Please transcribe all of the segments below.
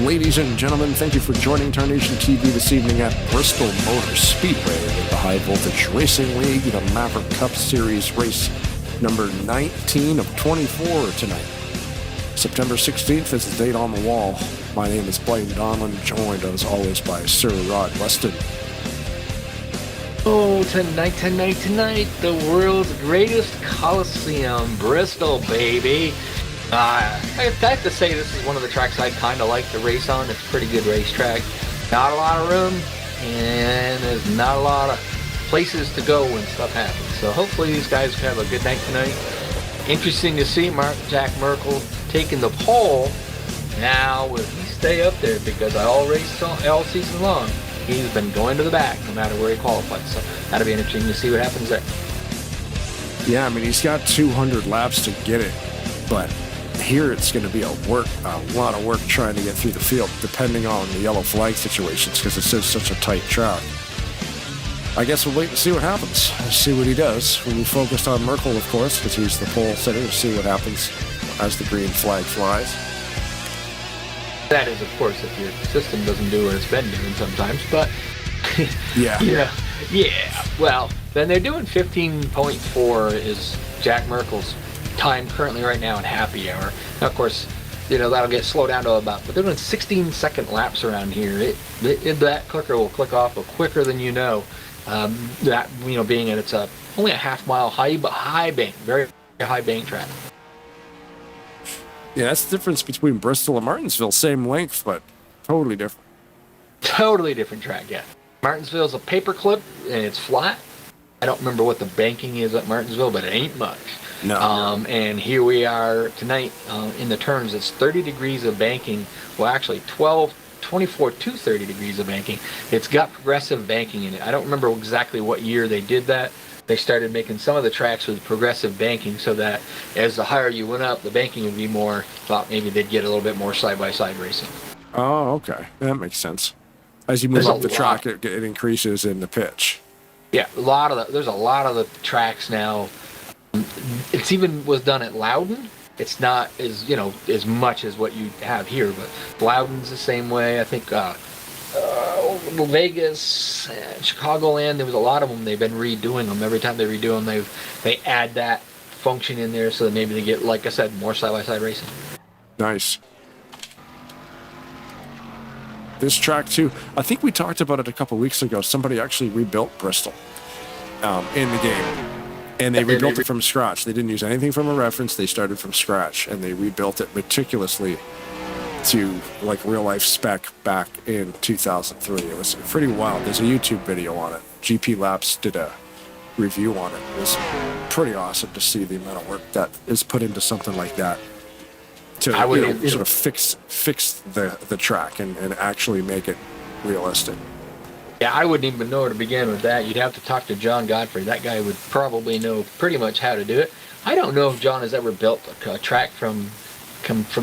Ladies and gentlemen, thank you for joining Tarnation TV this evening at Bristol Motor Speedway with the High Voltage Racing League, the Maverick Cup Series race number 19 of 24 tonight. September 16th is the date on the wall. My name is Blaine Donlin, joined as always by Sir Rod Weston. Oh, tonight, the world's greatest Coliseum, Bristol, baby. I have to say this is one of the tracks I kind of like to race on. It's a pretty good racetrack. Not a lot of room, and there's not a lot of places to go when stuff happens. So hopefully these guys have a good night tonight. Interesting to see Jack Merkel taking the pole. Now, will he stay up there? Because all season long, he's been going to the back no matter where he qualifies. So that'll be interesting to see what happens there. Yeah, I mean, he's got 200 laps to get it, but here it's going to be a lot of work trying to get through the field, depending on the yellow flag situations, because it's just such a tight track. I guess we'll wait and see what happens, see what he does. We'll be focused on Merkel, of course, because he's the pole sitter, to see what happens as the green flag flies. That is, of course, if your system doesn't do what it's been doing sometimes, but yeah. Well, then they're doing 15.4 is Jack Merkel's time currently right now in happy hour. Now, of course, that'll get slowed down to about, but they're doing 16-second laps around here. That clicker will click off quicker than you know. That being that it's only a half-mile high, but high bank, very high bank track. Yeah, that's the difference between Bristol and Martinsville. Same length, but totally different. Totally different track, yeah. Martinsville's a paperclip and it's flat. I don't remember what the banking is at Martinsville, but it ain't much. No. And here we are tonight in the turns. It's 30 degrees of banking. Well, actually 24 to 30 degrees of banking. It's got progressive banking in it. I don't remember exactly what year they did that. They started making some of the tracks with progressive banking so that as the higher you went up, the banking would be more, thought maybe they'd get a little bit more side-by-side racing. Oh, okay. That makes sense. As you move up the track, it increases in the pitch. Yeah, there's a lot of the tracks now. It's even was done at Loudon. It's not as much as what you have here, but Loudon's the same way. I think Vegas, Chicagoland, there was a lot of them. They've been redoing them. Every time they redo them, they add that function in there so that maybe they get, like I said, more side-by-side racing. Nice. This track too, I think we talked about it a couple weeks ago. Somebody actually rebuilt Bristol in the game. And they rebuilt it from scratch. They didn't use anything from a reference. They started from scratch, and they rebuilt it meticulously to like real-life spec back in 2003. It was pretty wild. There's a YouTube video on it. GP Labs did a review on it. It was pretty awesome to see the amount of work that is put into something like that to sort of fix the track and actually make it realistic. Yeah, I wouldn't even know where to begin with that. You'd have to talk to John Godfrey. That guy would probably know pretty much how to do it. I don't know if John has ever built a track from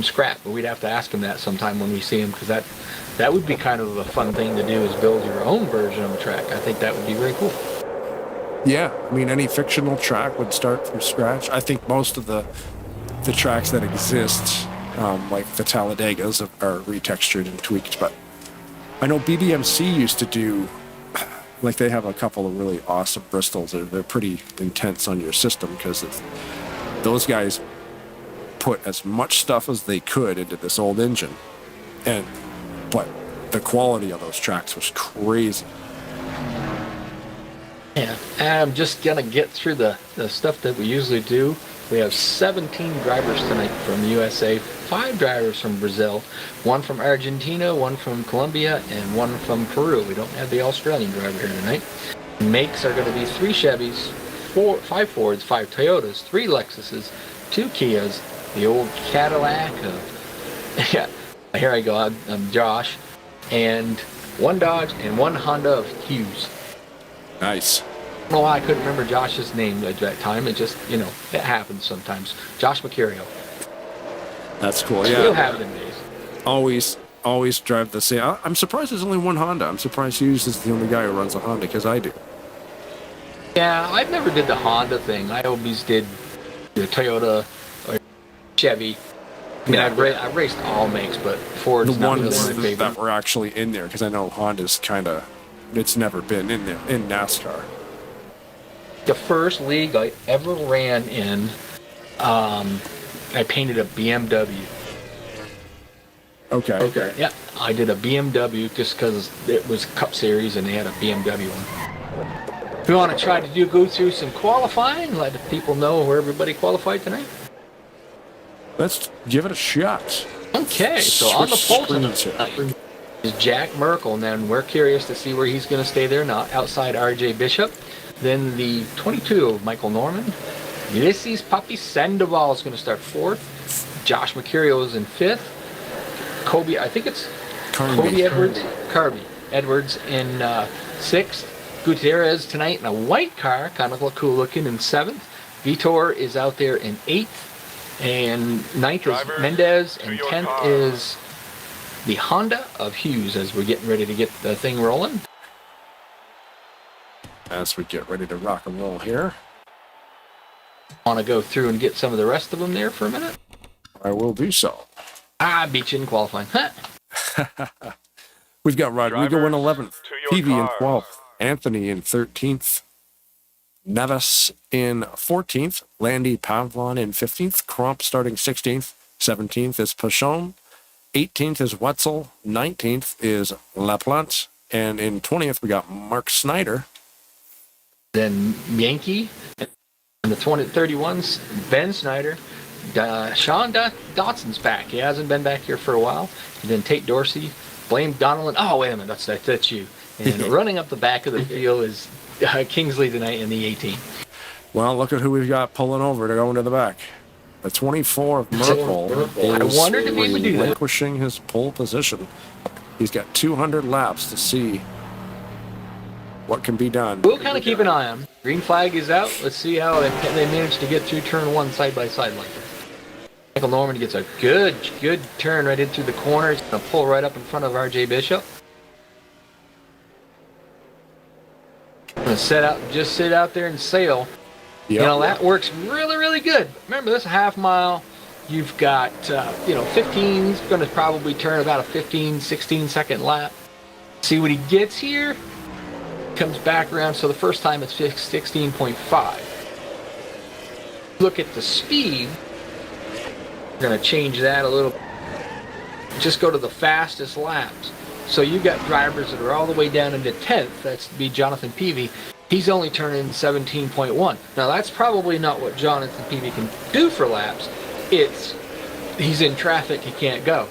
scratch, but we'd have to ask him that sometime when we see him, because that would be kind of a fun thing to do, is build your own version of a track. I think that would be very cool. Yeah, I mean, any fictional track would start from scratch. I think most of the tracks that exist, like the Talladegas, are retextured and tweaked, but I know BDMC used to do, like they have a couple of really awesome Bristols. They're pretty intense on your system because those guys put as much stuff as they could into this old engine. But the quality of those tracks was crazy. Yeah, and I'm just going to get through the stuff that we usually do. We have 17 drivers tonight from the USA, 5 drivers from Brazil, 1 from Argentina, 1 from Colombia, and 1 from Peru. We don't have the Australian driver here tonight. Makes are going to be 3 Chevys, 5 Fords, 5 Toyotas, 3 Lexuses, 2 Kias, the old Cadillac of, yeah, here I go, I'm Josh, and 1 Dodge and 1 Honda of Hughes. Nice. I don't know why I couldn't remember Josh's name at that time. It just, it happens sometimes. Josh Mercurio. That's cool, yeah. Still have them days. Always drive the same. I'm surprised there's only 1 Honda. I'm surprised Hughes is the only guy who runs a Honda, because I do. Yeah, I've never did the Honda thing. I always did the Toyota or Chevy. I mean, I've raced all makes, but Ford's The not ones really my favorite. that were actually in there, because I know Honda's kind of, it's never been in there in NASCAR. The first league I ever ran in, I painted a BMW. Okay. Yeah, I did a BMW just because it was Cup Series and they had a BMW one. We want to try to go through some qualifying, let the people know where everybody qualified tonight. Let's give it a shot. Okay, so on the Switch pole screens here. tonight is Jack Merkel, and then we're curious to see where he's going to stay there, not outside RJ Bishop. Then the 22 of Michael Norman. Ulysses Puppy Sandoval is going to start 4th. Josh Mercurio is in 5th. Kobe, I think it's Kobe Edwards. Carby Edwards in 6th. Gutierrez tonight in a white car, kind of look cool looking, in 7th. Vitor is out there in 8th. And 9th is Mendez, and 10th is the Honda of Hughes as we're getting ready to get the thing rolling. As we get ready to rock and roll here. Want to go through and get some of the rest of them there for a minute? I will do so. I beat you in qualifying. Huh? We've got Rodrigo in 11th, to your Peavy in car. 12th, Anthony in 13th, Neves in 14th, Landy Pavlon in 15th, Crump starting 16th, 17th is Pachon, 18th is Wetzel, 19th is Laplante, and in 20th we got Mark Snyder. Then Yankee, and the 31's Ben Snyder. Sean Dotson's back. He hasn't been back here for a while. And then Tate Dorsey, Blaine Donnellan. Oh, wait a minute, that's you. And running up the back of the field is Kingsley tonight in the 18. Well, look at who we've got pulling over to go into the back. The 24 of Merkel I is wondered if he would do that. relinquishing his pole position. He's got 200 laps to see what can be done. We'll kind of keep an eye on him. Green flag is out. Let's see how they manage to get through turn 1 side by side like this. Michael Norman gets a good turn right into the corner. He's going to pull right up in front of RJ Bishop. Going to just sit out there and sail. Yep. You know, that works really good. Remember, this half mile, you've got, 15's going to probably turn about a 15, 16 second lap. See what he gets here. Comes back around, so the first time it's 16.5. Look at the speed. We're going to change that a little. Just go to the fastest laps. So you've got drivers that are all the way down into 10th. That's be Jonathan Peavy. He's only turning 17.1. Now that's probably not what Jonathan Peavy can do for laps. He's in traffic, he can't go.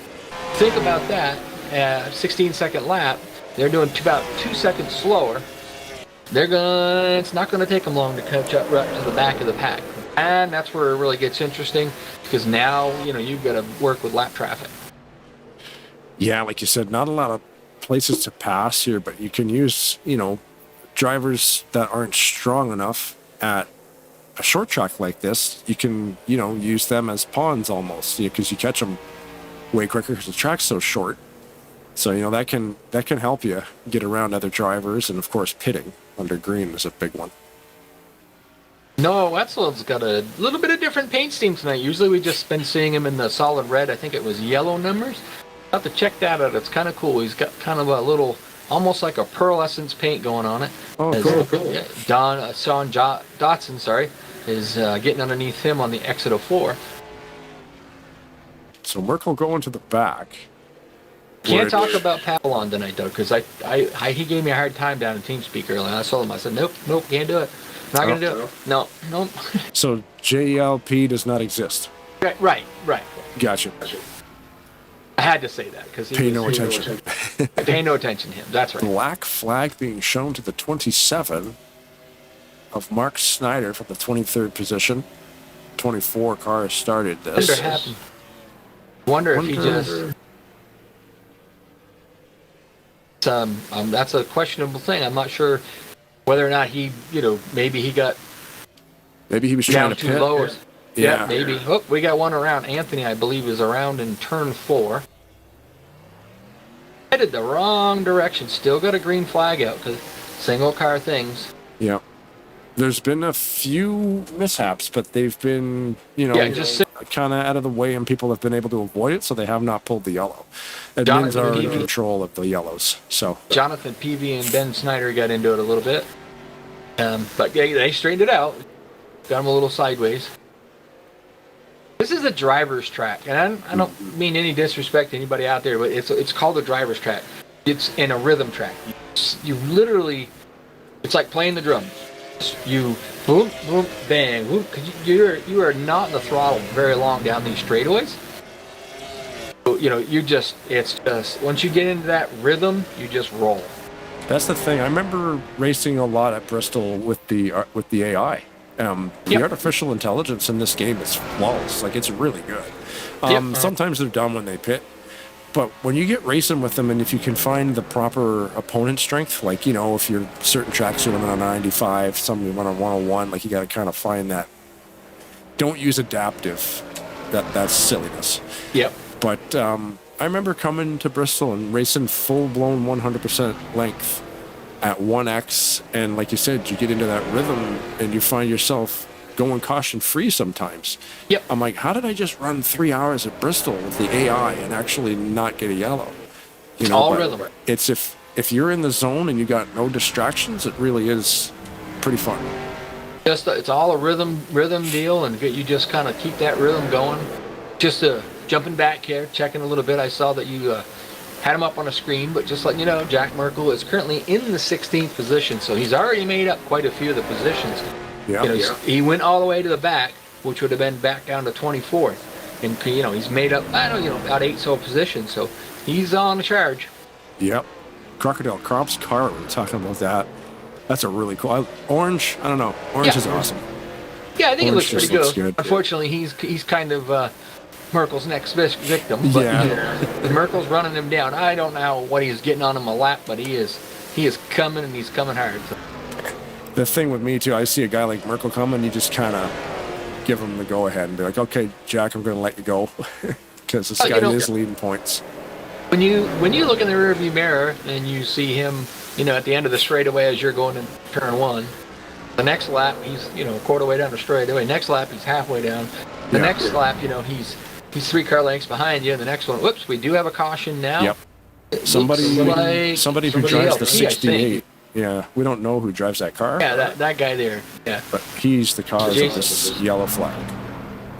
Think about that. 16-second lap. They're doing about 2 seconds slower. It's not going to take them long to catch up right to the back of the pack. And that's where it really gets interesting, because now, you've got to work with lap traffic. Yeah, like you said, not a lot of places to pass here, but you can use, drivers that aren't strong enough at a short track like this. You can, use them as pawns almost, because you catch them way quicker because the track's so short. So, that can help you get around other drivers, and of course pitting under green is a big one. No, Wetzel's got a little bit of different paint scheme tonight. Usually we just been seeing him in the solid red. I think it was yellow numbers. I'll have to check that out. It's kind of cool. He's got kind of a little, almost like a pearlescence paint going on it. Oh, cool. Sean Dotson, is getting underneath him on the exit of 4. So Merkel going to the back. Can't talk about Papillon tonight, though, because he gave me a hard time down in TeamSpeak earlier. And I told him, I said, nope, can't do it. Not going to do it. No. So JLP does not exist. Right. Gotcha. I had to say that because Pay no attention. Pay no attention to him. That's right. Black flag being shown to the 27 of Mark Snyder from the 23rd position. 24 car started this. Wonder if he just... that's a questionable thing. I'm not sure whether or not he, maybe he got Maybe he was trying to too pit. low. Yeah, maybe. Oh, we got one around. Anthony, I believe, is around in turn 4. Headed the wrong direction. Still got a green flag out because single car things. Yeah. There's been a few mishaps, but they've been, Yeah, just kind of out of the way, and people have been able to avoid it, so they have not pulled the yellow. Admins are in control of the yellows. So Jonathan Peavy and Ben Snyder got into it a little bit, but they straightened it out. Got them a little sideways. This is a driver's track, and I don't mean any disrespect to anybody out there, but it's called a driver's track. It's in a rhythm track. You literally, it's like playing the drums. You boom, boom, bang, boom. You are not in the throttle very long down these straightaways. So, it's just once you get into that rhythm, you just roll. That's the thing. I remember racing a lot at Bristol with the AI. The artificial intelligence in this game is flawless. Like, it's really good. Sometimes they're dumb when they pit, but when you get racing with them, and if you can find the proper opponent strength, like, if you're certain tracks you run on 95, some you run on 101, like, you got to kind of find that. Don't use adaptive. That's silliness. Yep. But I remember coming to Bristol and racing full-blown 100% length at 1x, and like you said, you get into that rhythm and you find yourself going caution free sometimes. Yep. I'm like, how did I just run 3 hours at Bristol with the AI and actually not get a yellow? All rhythm. It's if you're in the zone and you got no distractions, it really is pretty fun. It's all a rhythm deal, and you just kind of keep that rhythm going. Just jumping back here, checking a little bit. I saw that you had him up on a screen, but just letting you know, Jack Merkel is currently in the 16th position, so he's already made up quite a few of the positions. He went all the way to the back, which would have been back down to 24th, and he's made up about 8 positions, so he's on the charge. Yep. Crocodile Crop's car, we were talking about that. That's a really cool orange. I don't know. Orange is awesome. Yeah, I think Orange it looks pretty good. Unfortunately, he's kind of Merkel's next victim, but Merkel's running him down. I don't know what he's getting on him a lap, but he is coming, and he's coming hard. So. The thing with me too, I see a guy like Merkel coming, you just kind of give him the go ahead and be like, okay, Jack, I'm going to let you go, because this guy is leading points. When you look in the rearview mirror and you see him, at the end of the straightaway as you're going in turn 1, the next lap he's a quarter way down the straightaway. Next lap he's halfway down. The next lap, he's 3 car lengths behind you. And the next one, whoops, we do have a caution now. Yep. Somebody who drives the 68. Yeah, we don't know who drives that car. Yeah, that guy there. Yeah. But he's the cause of this yellow flag.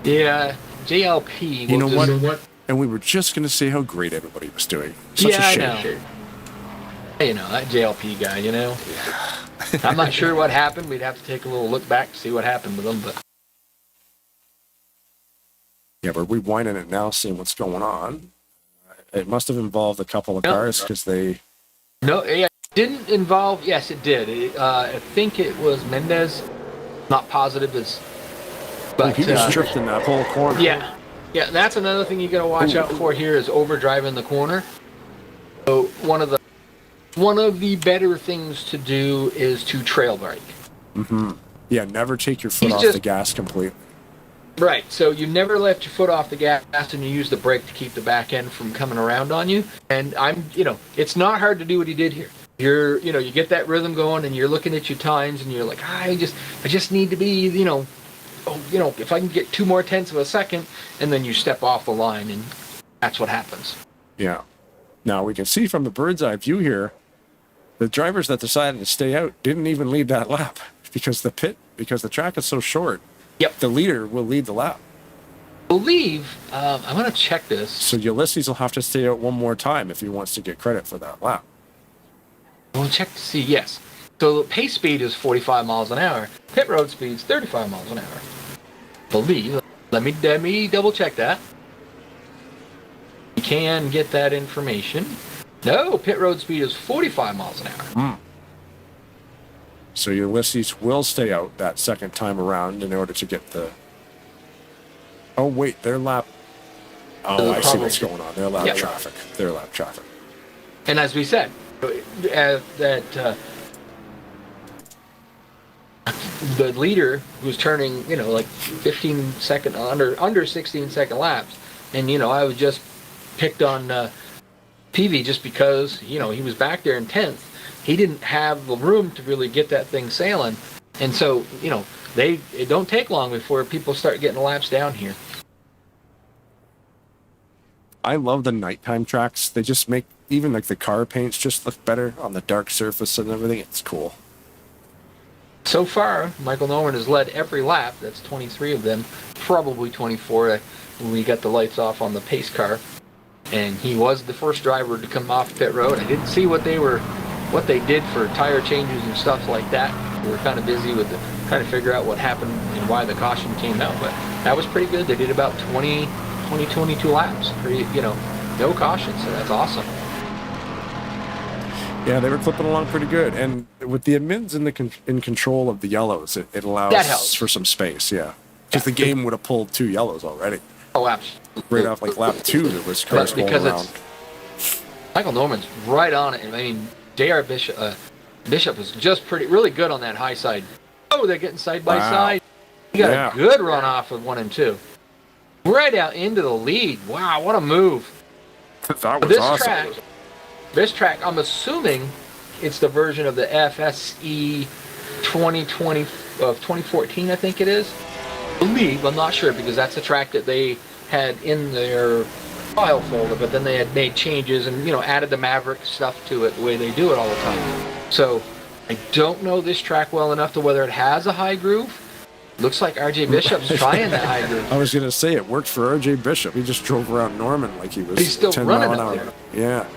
Yeah, JLP. You know what? And we were just going to say how great everybody was doing. Such a shame. I know. That JLP guy, Yeah. I'm not sure what happened. We'd have to take a little look back to see what happened with him, but. Yeah, we're rewinding it now, seeing what's going on. It must have involved a couple of cars because they. No, it didn't involve. Yes, it did. I think it was Mendez. Not positive as. But he was drifting that whole corner. Yeah, that's another thing you got to watch out for here is overdriving the corner. So one of the better things to do is to trail brake. Mm-hmm. Yeah, never take your foot off the gas completely. Right, so you never lift your foot off the gas and you use the brake to keep the back end from coming around on you. And it's not hard to do what he did here. You get that rhythm going and you're looking at your times and you're like, I just need to be, if I can get 2 more tenths of a second, and then you step off the line, and that's what happens. Yeah. Now we can see from the bird's eye view here, the drivers that decided to stay out didn't even lead that lap because the track is so short. Yep. The leader will lead the lap. I believe, I'm going to check this. So Ulysses will have to stay out one more time if he wants to get credit for that lap. We'll check to see, yes. So pace speed is 45 miles an hour. Pit road speed is 35 miles an hour. Believe. Let me double check that. You can get that information. No, pit road speed is 45 miles an hour. So Ulysses will stay out that second time around in order to get the... Oh, wait, their lap... Oh, I see what's going on. Their lap traffic. Their lap traffic. And as we said, that the leader who's turning, like 15 second, under 16 second laps, and, I was just picked on PV just because, he was back there in 10th. He didn't have the room to really get that thing sailing. And so, it don't take long before people start getting laps down here. I love the nighttime tracks. They just make even like the car paints just look better on the dark surface and everything. It's cool. So far, Michael Norman has led every lap. That's 23 of them, probably 24 when we got the lights off on the pace car. And he was the first driver to come off pit road. I didn't see what they did for tire changes and stuff like that. We were kind of busy with trying to figure out what happened and why the caution came out, but that was pretty good. They did about 22 laps, no caution, so that's awesome. Yeah, they were clipping along pretty good, and with the admins in control of the yellows, it allows for some space. Yeah, because the game would have pulled 2 yellows already. Oh, absolutely. Right off like lap 2, there was cars going around. Michael Norman's right on it. I mean, J.R. Bishop was just really good on that high side. Oh, they're getting side by side. He got a good run off of 1 and 2. Right out into the lead. Wow, what a move. That was awesome. This track, I'm assuming it's the version of the FSE 2020 of 2014, I think it is. I believe, I'm not sure, because that's the track that they had in their file folder, but then they had made changes and, added the Maverick stuff to it the way they do it all the time. So I don't know this track well enough to whether it has a high groove. Looks like RJ Bishop's trying that high groove. I was going to say, it worked for RJ Bishop. He just drove around Norman like he was He's still 10 running mile an hour. up Yeah.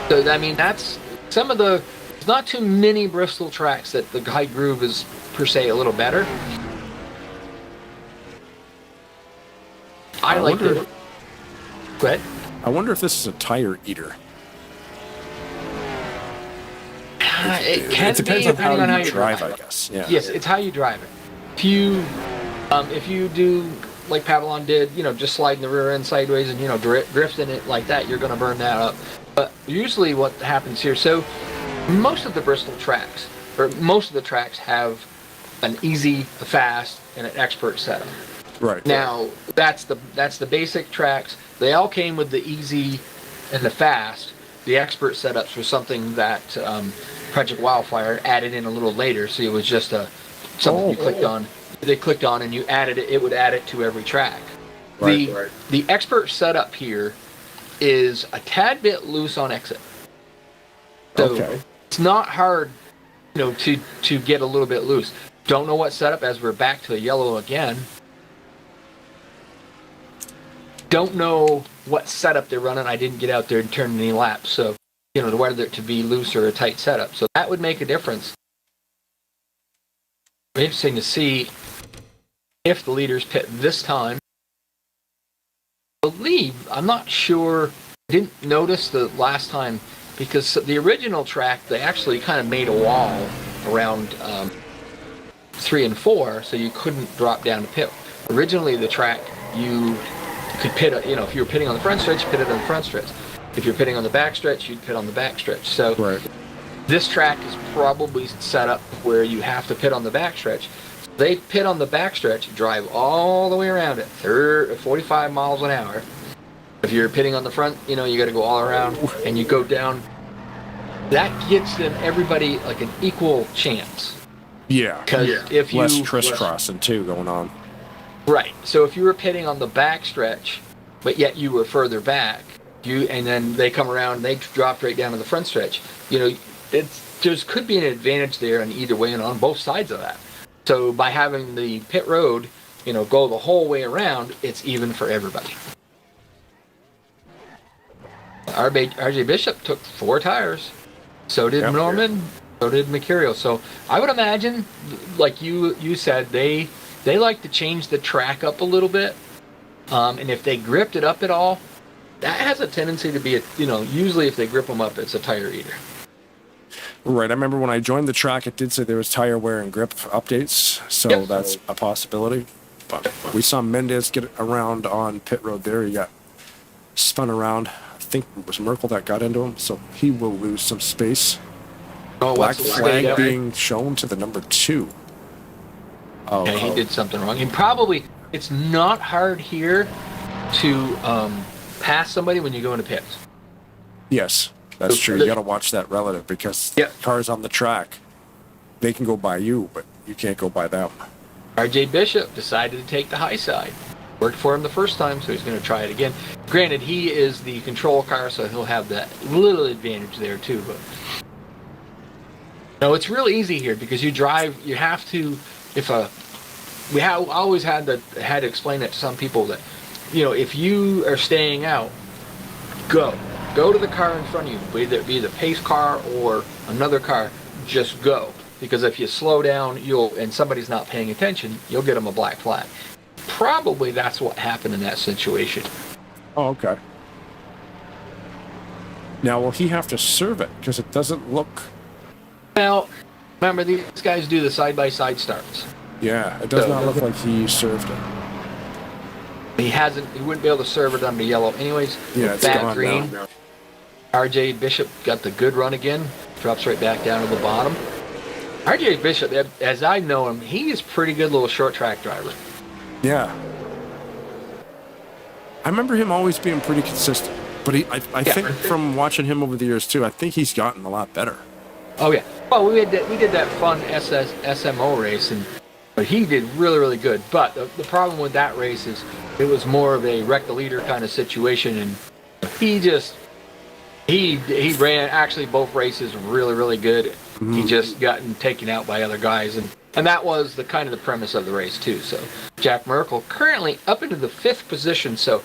So, I mean, that's some of the... There's not too many Bristol tracks that the high groove is, per se, a little better. I like it. Go ahead. I wonder if this is a tire eater. It can it depends be, on depending on how you drive, I guess. Yeah. Yes, it's how you drive it. If you do like Pavlon did, just sliding the rear end sideways and drifting it like that, you're going to burn that up. But usually, what happens here? So most of the Bristol tracks, or most of the tracks, have an easy, a fast, and an expert setup. Right. Now that's the basic tracks. They all came with the easy and the fast. The expert setups were something that Project Wildfire added in a little later, so it was just something you clicked on. They clicked on and you added it. It would add it to every track. Right. The expert setup here is a tad bit loose on exit. So it's not hard, to get a little bit loose. Don't know what setup, as we're back to yellow again. Don't know what setup they're running. I didn't get out there and turn any laps, so whether it to be loose or a tight setup. So that would make a difference. Interesting to see if the leaders pit this time. I believe, I'm not sure, I didn't notice the last time, because the original track, they actually kind of made a wall around 3 and 4, so you couldn't drop down to pit. Originally, the track, you could pit, if you were pitting on the front stretch, you pitted on the front stretch. If you're pitting on the back stretch, you'd pit on the back stretch. So this track is probably set up where you have to pit on the back stretch. They pit on the back stretch, drive all the way around it, 45 miles an hour. If you're pitting on the front, you got to go all around and you go down. That gives them everybody like an equal chance. Yeah. Because if you less crisscrossing too going on. Right. So if you were pitting on the back stretch, but yet you were further back, and then they come around and they drop right down to the front stretch. There could be an advantage there on either way and on both sides of that. So by having the pit road, go the whole way around, it's even for everybody. RJ Bishop took 4 tires. So did Norman. So did Mercurial. So I would imagine, like you said, they like to change the track up a little bit. And if they gripped it up at all, that has a tendency to be, usually if they grip them up, it's a tire eater. Right. I remember when I joined the track, it did say there was tire wear and grip updates. So that's a possibility. But we saw Mendez get around on pit road there. He got spun around. I think it was Merkel that got into him. So he will lose some space. Black flag being shown to the number 2. He did something wrong. It's not hard here to pass somebody when you go into pits. Yes, that's true. You got to watch that relative because cars on the track, they can go by you, but you can't go by them. RJ Bishop decided to take the high side. Worked for him the first time, so he's going to try it again. Granted, he is the control car, so he'll have that little advantage there too. But no, it's really easy here because you drive. You have to. Always had to explain that to some people that, if you are staying out, go to the car in front of you, whether it be the pace car or another car. Just go, because if you slow down, and somebody's not paying attention, you'll get them a black flag. Probably that's what happened in that situation. Oh, okay. Now, will he have to serve it? Because it doesn't look... Well, remember, these guys do the side-by-side starts. Yeah, it does not look like he served it. He wouldn't be able to serve it under yellow anyways. Yeah, it's back gone green. now. RJ Bishop got the good run again. Drops right back down to the bottom. RJ Bishop, as I know him, he is pretty good little short track driver. Yeah. I remember him always being pretty consistent. But I think from watching him over the years, too, I think he's gotten a lot better. Oh, yeah. Well, we did that fun SMO race, but he did really, really good. But the problem with that race is it was more of a wreck the leader kind of situation, and he ran actually both races really, really good. Mm-hmm. He just gotten taken out by other guys, and that was the kind of the premise of the race too. So Jack Merkel currently up into the 5th position. So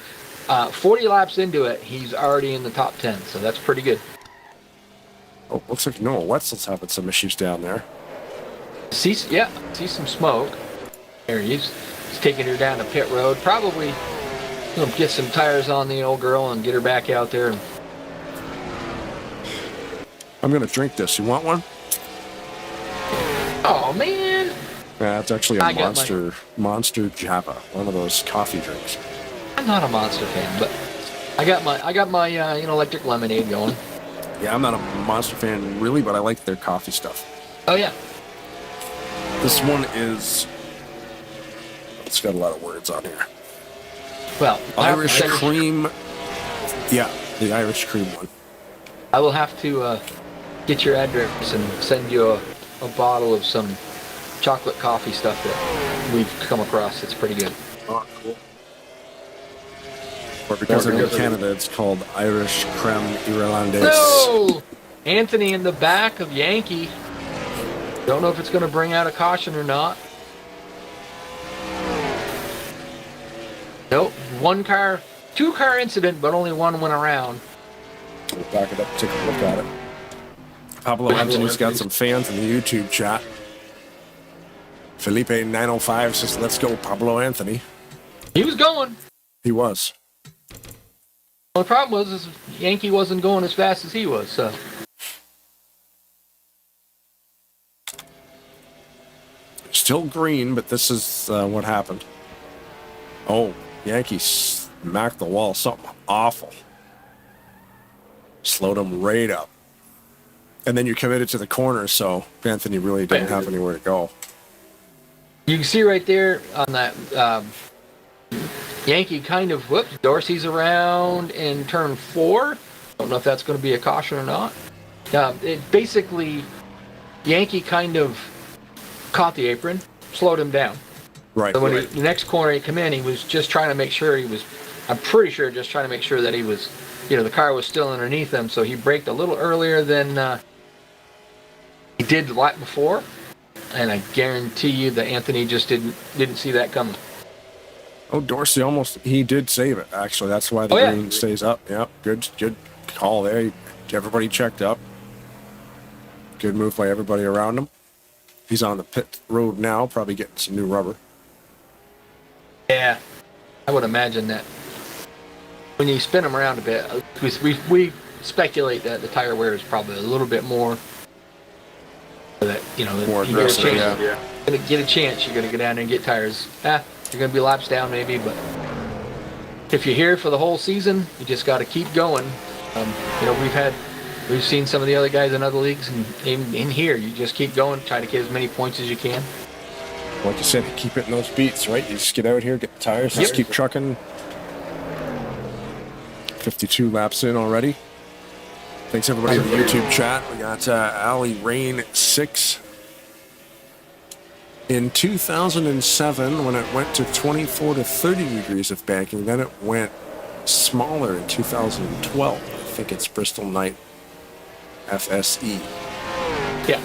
40 laps into it, he's already in the top 10. So that's pretty good. Oh, looks like Noah Wetzel's having some issues down there. See some smoke. There he's taking her down to pit road. Probably get some tires on the old girl and get her back out there. I'm gonna drink this. You want one? Oh man! Yeah, it's actually a Monster Java, one of those coffee drinks. I'm not a Monster fan, but I got my electric lemonade going. Yeah, I'm not a Monster fan really, but I like their coffee stuff. Oh yeah. This one is. It's got a lot of words on here. Well, Irish cream. Yeah, the Irish cream one. I will have to get your address and send you a bottle of some chocolate coffee stuff that we've come across. It's pretty good. Oh, cool. Or because in Canada, it's called Irish Creme Irlandaise. No! Anthony in the back of Yankee. Don't know if it's going to bring out a caution or not. Nope. 2-car incident, but only one went around. We'll back it up, take a look at it. Pablo Anthony's got some fans in the YouTube chat. Felipe905 says, "Let's go, Pablo Anthony." He was going. He was. Well, the problem was Yankee wasn't going as fast as he was, so. Still green, but this is what happened. Oh, Yankee smacked the wall. Something awful. Slowed him right up. And then you committed to the corner, so Anthony really didn't have anywhere to go. You can see right there on that Yankee kind of, Dorsey's around in turn 4. Don't know if that's going to be a caution or not. Basically, Yankee kind of caught the apron, slowed him down. Right. So when the next corner he came in, he was just trying to make sure I'm pretty sure just trying to make sure that he was, the car was still underneath him, so he braked a little earlier than he did the lap before, and I guarantee you that Anthony just didn't see that coming. Oh, Dorsey he did save it, actually. That's why the green stays up. Yep, good call there. Everybody checked up. Good move by everybody around him. He's on the pit road now, probably getting some new rubber. Yeah, I would imagine that when you spin him around a bit, we speculate that the tire wear is probably a little bit more. So that more aggressive. Get a chance. You're gonna go down there and get tires. You're gonna be laps down maybe, but if you're here for the whole season, you just got to keep going. We've seen some of the other guys in other leagues, and in here, you just keep going, try to get as many points as you can. Like you said, keep hitting those beats, right? You just get out here, get the tires, just keep trucking. 52 laps in already. Thanks everybody in the YouTube chat. We got Ali Rain 6. In 2007, when it went to 24 to 30 degrees of banking, then it went smaller in 2012. I think it's Bristol Night FSE. Yeah.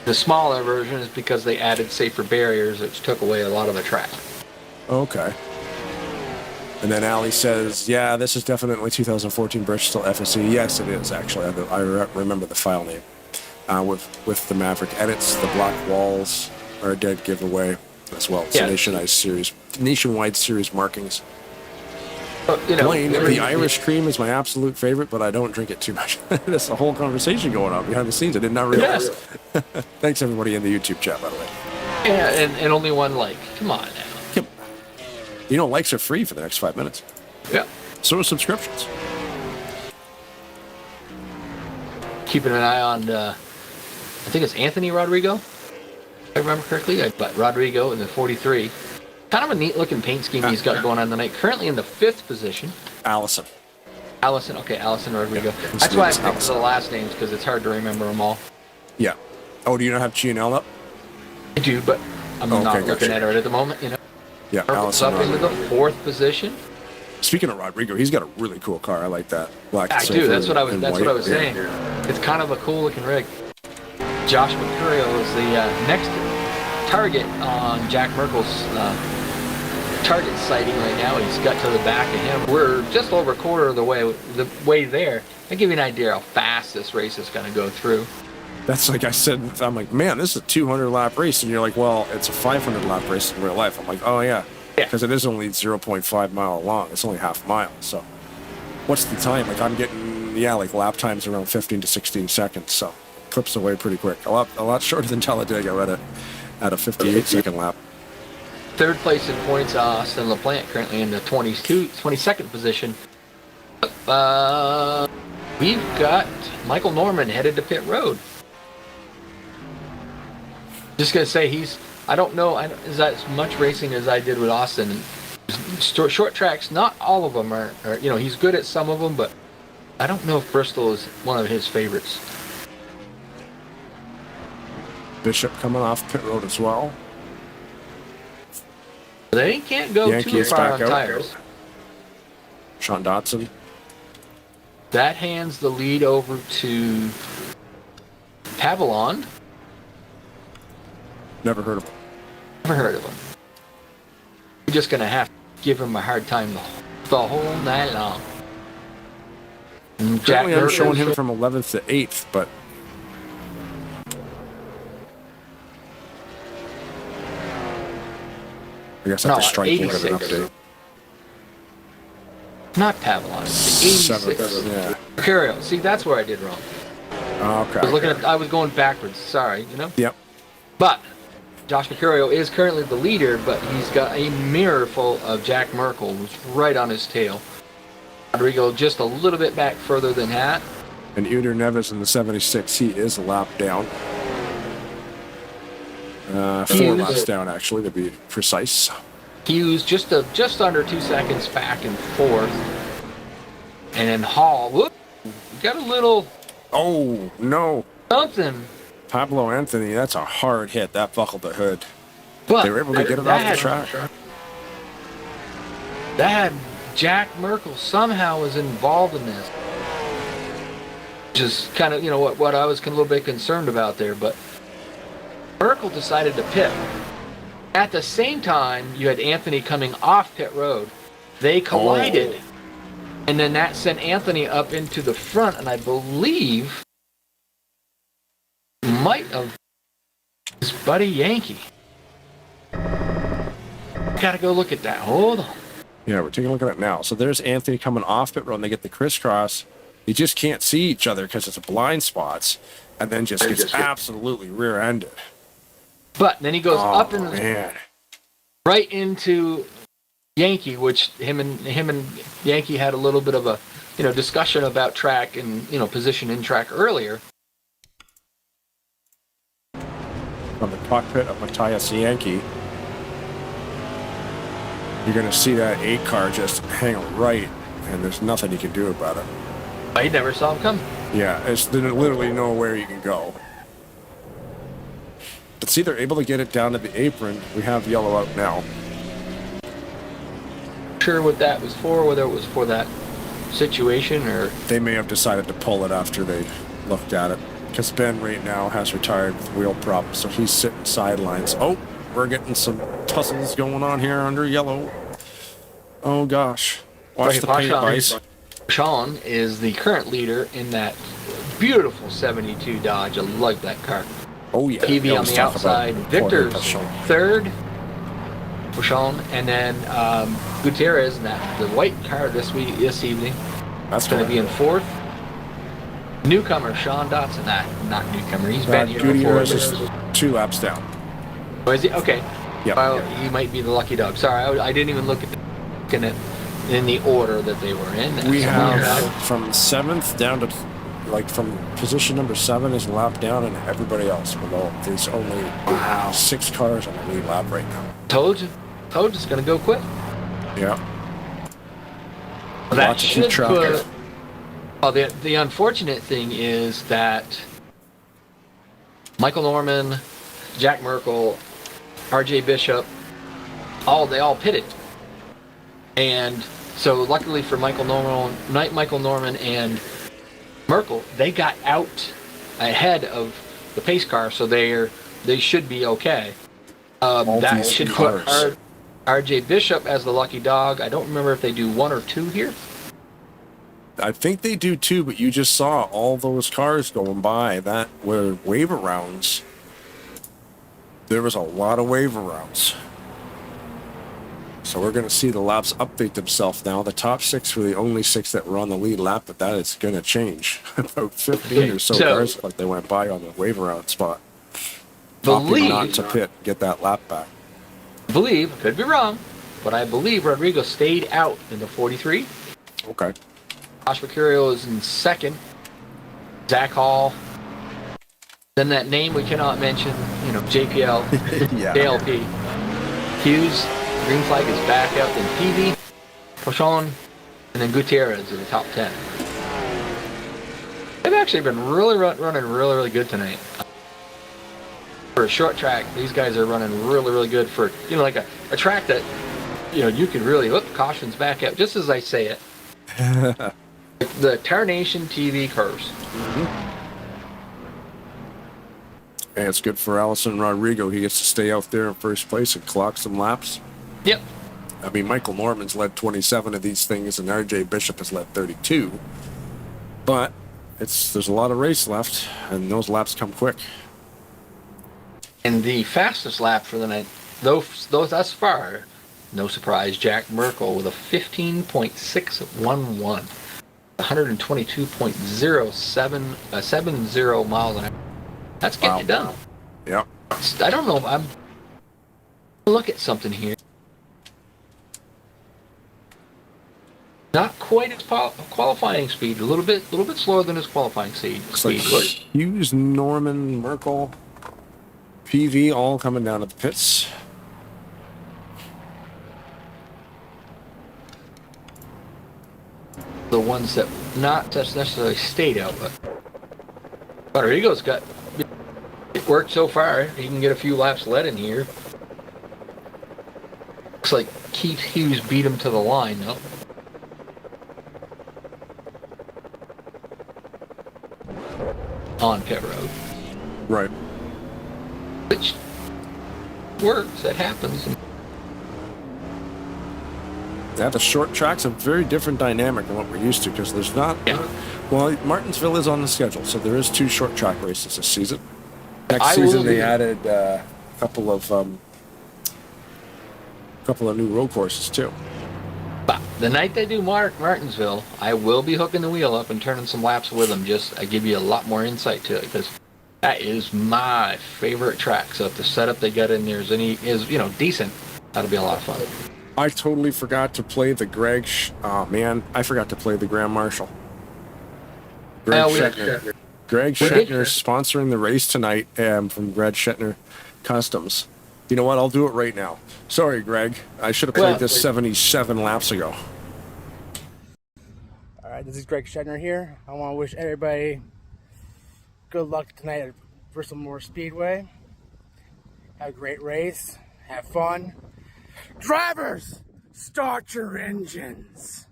The smaller version is because they added safer barriers, which took away a lot of the track. Okay. And then Ali says, yeah, this is definitely 2014 Bristol FSE. Yes, it is, actually. I remember the file name. With the Maverick edits, the black walls are a dead giveaway as well. It's a nationwide series markings. Blaine, the Irish cream is my absolute favorite, but I don't drink it too much. There's a whole conversation going on behind the scenes. I did not realize. Yes. Thanks, everybody in the YouTube chat, by the way. Yeah, and only one like. Come on now. Yep. You know, likes are free for the next 5 minutes. Yeah. So are subscriptions. Keeping an eye on, I think it's Anthony Rodrigo, if I remember correctly. But Rodrigo in the 43. Kind of a neat looking paint scheme he's got going on tonight. Currently in the 5th position. Allison. Okay, Allison Rodrigo. Yeah, that's why I picked the last names, because it's hard to remember them all. Yeah. Oh, do you not have G&L up? I do, but I'm not looking at it at the moment, you know. Yeah, Allison up into the 4th position. Speaking of Rodrigo, he's got a really cool car. I like that. Black I do. That's what I was saying. It's kind of a cool looking rig. Josh Mercurio is the next target on Jack Merkel's target sighting right now. He's got to the back of him. We're just over a quarter of the way there. I give you an idea how fast this race is going to go through. That's like I said. I'm like, man, this is a 200 lap race, and you're like, well, it's a 500 lap race in real life. I'm like, oh yeah, because it is only 0.5 mile long. It's only half a mile. So, what's the time? Like I'm getting like lap times around 15 to 16 seconds. So, clips away pretty quick. A lot shorter than Talladega at a 58-second lap. 3rd place in points, Austin LaPlante currently in the 22nd position. We've got Michael Norman headed to pit road. Just gonna say I don't know is that as much racing as I did with Austin. Short tracks, not all of them are he's good at some of them, but I don't know if Bristol is one of his favorites. Bishop coming off pit road as well. They can't go too far on tires. Sean Dotson. That hands the lead over to Pavillon. Never heard of him. Never heard of him. We're just going to have to give him a hard time the whole night long. Currently I'm showing him from 11th to 8th, but I guess I have to strike him with an update. Not Pavillon, it's the 86. Yeah. Mercurio. See, that's where I did wrong. Okay. I was going backwards. Sorry, Yep. But Josh Mercurio is currently the leader, but he's got a mirror full of Jack Merkel, who's right on his tail. Rodrigo just a little bit back further than that. And Uder Neves in the 76, he is a lap down. 4 laps down, actually, to be precise. He was just under 2 seconds back and forth. And then Hall, got a little... Oh, no. Something. Pablo Anthony, that's a hard hit. That buckled the hood. But they were able to get it off the track. That Jack Merkel somehow was involved in this. Just kind of, what I was a little bit concerned about there, but Merkel decided to pit. At the same time, you had Anthony coming off pit road. They collided. And then that sent Anthony up into the front, and I believe might have his buddy Yankee. Gotta go look at that. Hold on. Yeah, we're taking a look at it now. So there's Anthony coming off pit road, and they get the crisscross. You just can't see each other because it's blind spots, and then just gets absolutely rear-ended. But then he goes up and right into Yankee, which him and Yankee had a little bit of a discussion about track and position in track earlier. From the cockpit of Matthias Yankee, you're going to see that 8 car just hang right, and there's nothing you can do about it. I never saw him come. Yeah, there's literally nowhere you can go. But see, they're able to get it down to the apron. We have yellow out now. Sure what that was for, whether it was for that situation or They may have decided to pull it after they looked at it. Because Ben right now has retired with wheel problems, so he's sitting sidelines. Oh, we're getting some tussles going on here under yellow. Oh gosh. Watch the paint, guys. Sean is the current leader in that beautiful 72 Dodge. I like that car. Oh yeah. TV on the outside. Victor's third for Sean, and then Gutierrez in that the white car this evening. That's going to be in fourth. Newcomer Sean Dotson, not newcomer. He's been here before. Is 2 laps down. Oh, is he? Okay. Yeah. Well, he might be the lucky dog. Sorry, I didn't even look at it in the order that they were in. We have from 7th down to, like, from position number 7 is a lap down, and everybody else below. There's only 6 cars on the lead lap right now. Told you it's going to go quick. Yeah. That should put. Well, the unfortunate thing is that Michael Norman, Jack Merkel, R.J. Bishop, they all pitted, and so luckily for Michael Norman and Merkel, they got out ahead of the pace car, so they should be okay. That should put R.J. Bishop as the lucky dog. I don't remember if they do 1 or 2 here. I think they do 2, but you just saw all those cars going by. That were wave arounds. There was a lot of wave arounds. So we're going to see the laps update themselves now. The top 6 were the only 6 that were on the lead lap, but that is going to change. About 15 or so cars like they went by on the wave around spot. Opting not to pit, get that lap back. Could be wrong, but I believe Rodrigo stayed out in the 43. Okay. Josh Mercurio is in second. Zach Hall. Then that name we cannot mention, JPL, yeah. JLP. Hughes, green flag is back up in PV, Pochon, and then Gutierrez in the top 10. They've actually been really running really good tonight. For a short track, these guys are running really good for, like a track that, you can really, caution's back up, just as I say it. The Tarnation TV curse. Mm-hmm. And it's good for Allison Rodrigo. He gets to stay out there in first place and clock some laps. Yep. I mean, Michael Norman's led 27 of these things, and R.J. Bishop has led 32. But there's a lot of race left, and those laps come quick. And the fastest lap for the night, those thus far, no surprise, Jack Merkel with a 15.611. 122.0770 miles an hour. That's getting it done. Yep. I don't know. I'm look at something here. Not quite his qualifying speed. A little bit slower than his qualifying speed. Looks like Hughes, Norman, Merkel, PV all coming down to the pits. The ones that not necessarily stayed out, but Rodrigo's got it worked so far. He can get a few laps led in here. Looks like Keith Hughes beat him to the line though. On pit road. Right. Which works, that happens. Yeah, the short track's a very different dynamic than what we're used to because there's not. Yeah. Well, Martinsville is on the schedule, so there is 2 short track races this season. Next season they added a couple of new road courses too. But the night they do Martinsville, I will be hooking the wheel up and turning some laps with them. I give you a lot more insight to it because that is my favorite track. So if the setup they got in there is decent, that'll be a lot of fun. I totally forgot to play the Greg. I forgot to play the Grand Marshal. Greg Schettner. Greg Schettner sponsoring the race tonight from Greg Schettner Customs. You know what? I'll do it right now. Sorry, Greg. I should have played this 77 laps ago. All right, this is Greg Schettner here. I want to wish everybody good luck tonight at Bristol Moore Speedway. Have a great race. Have fun. Drivers, Start your engines.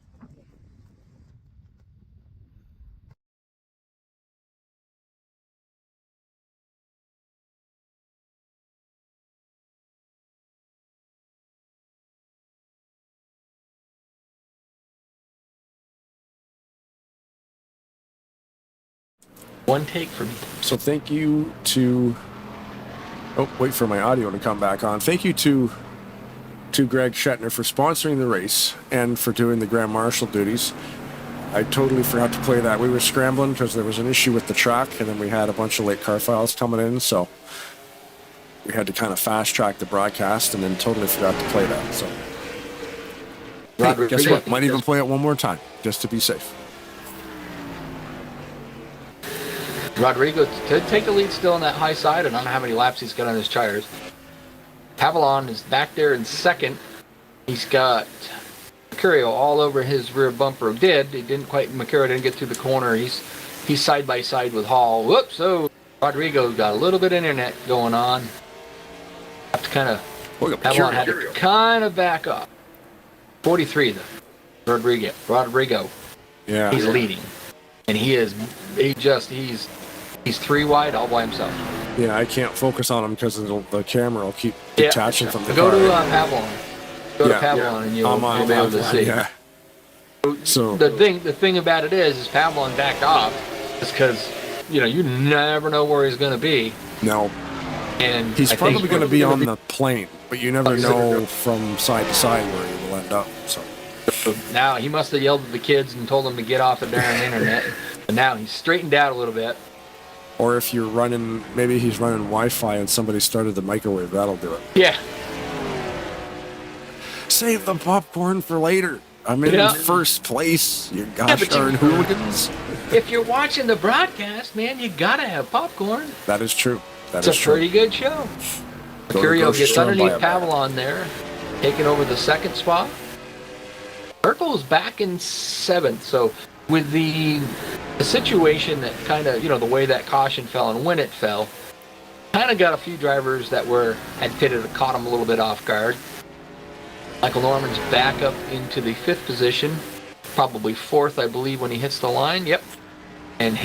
One take for me. So thank you to... Oh, wait for my audio to come back on. Thank you to Greg Schettner for sponsoring the race and for doing the Grand Marshal duties. I totally forgot to play that. We were scrambling because there was an issue with the track, and then we had a bunch of late car files coming in, so we had to kind of fast track the broadcast, and then totally forgot to play that. So, hey, guess what? Might even play it one more time just to be safe. Rodrigo could take the lead still on that high side. I don't know how many laps he's got on his tires. Pavlon is back there in second. He's got Mercurio all over his rear bumper. Mercurio didn't get through the corner. He's side by side with Hall. Whoops! So Rodrigo's got a little bit of internet going on. Have to kind of Pavlon had to kind of back up. 43 though. Rodrigo. Yeah. He's leading, and he's 3 wide all by himself. Yeah, I can't focus on him because the camera will keep detaching from the Go car. to Pavlon. Go to Pavlon and you'll be able to see. Yeah. So the thing about it is Pavlon backed off is because you never know where he's going to be. No. And he's probably going to be on the plane, but you never know from side to side where he will end up. So now he must have yelled at the kids and told them to get off the darn internet. But now he's straightened out a little bit. Or if you're running, maybe he's running Wi-Fi and somebody started the microwave, that'll do it. Yeah. Save the popcorn for later. I'm in first place, you gosh darn hooligans. If you're watching the broadcast, man, you gotta have popcorn. That is true. It's a pretty good show. Mercurio gets underneath Pavlon there, taking over the second spot. Urkel's back in seventh, so with the situation that kind of, the way that caution fell and when it fell, kind of got a few drivers that had pitted, caught him a little bit off guard. Michael Norman's back up into the 5th position, probably 4th, I believe, when he hits the line. Yep. And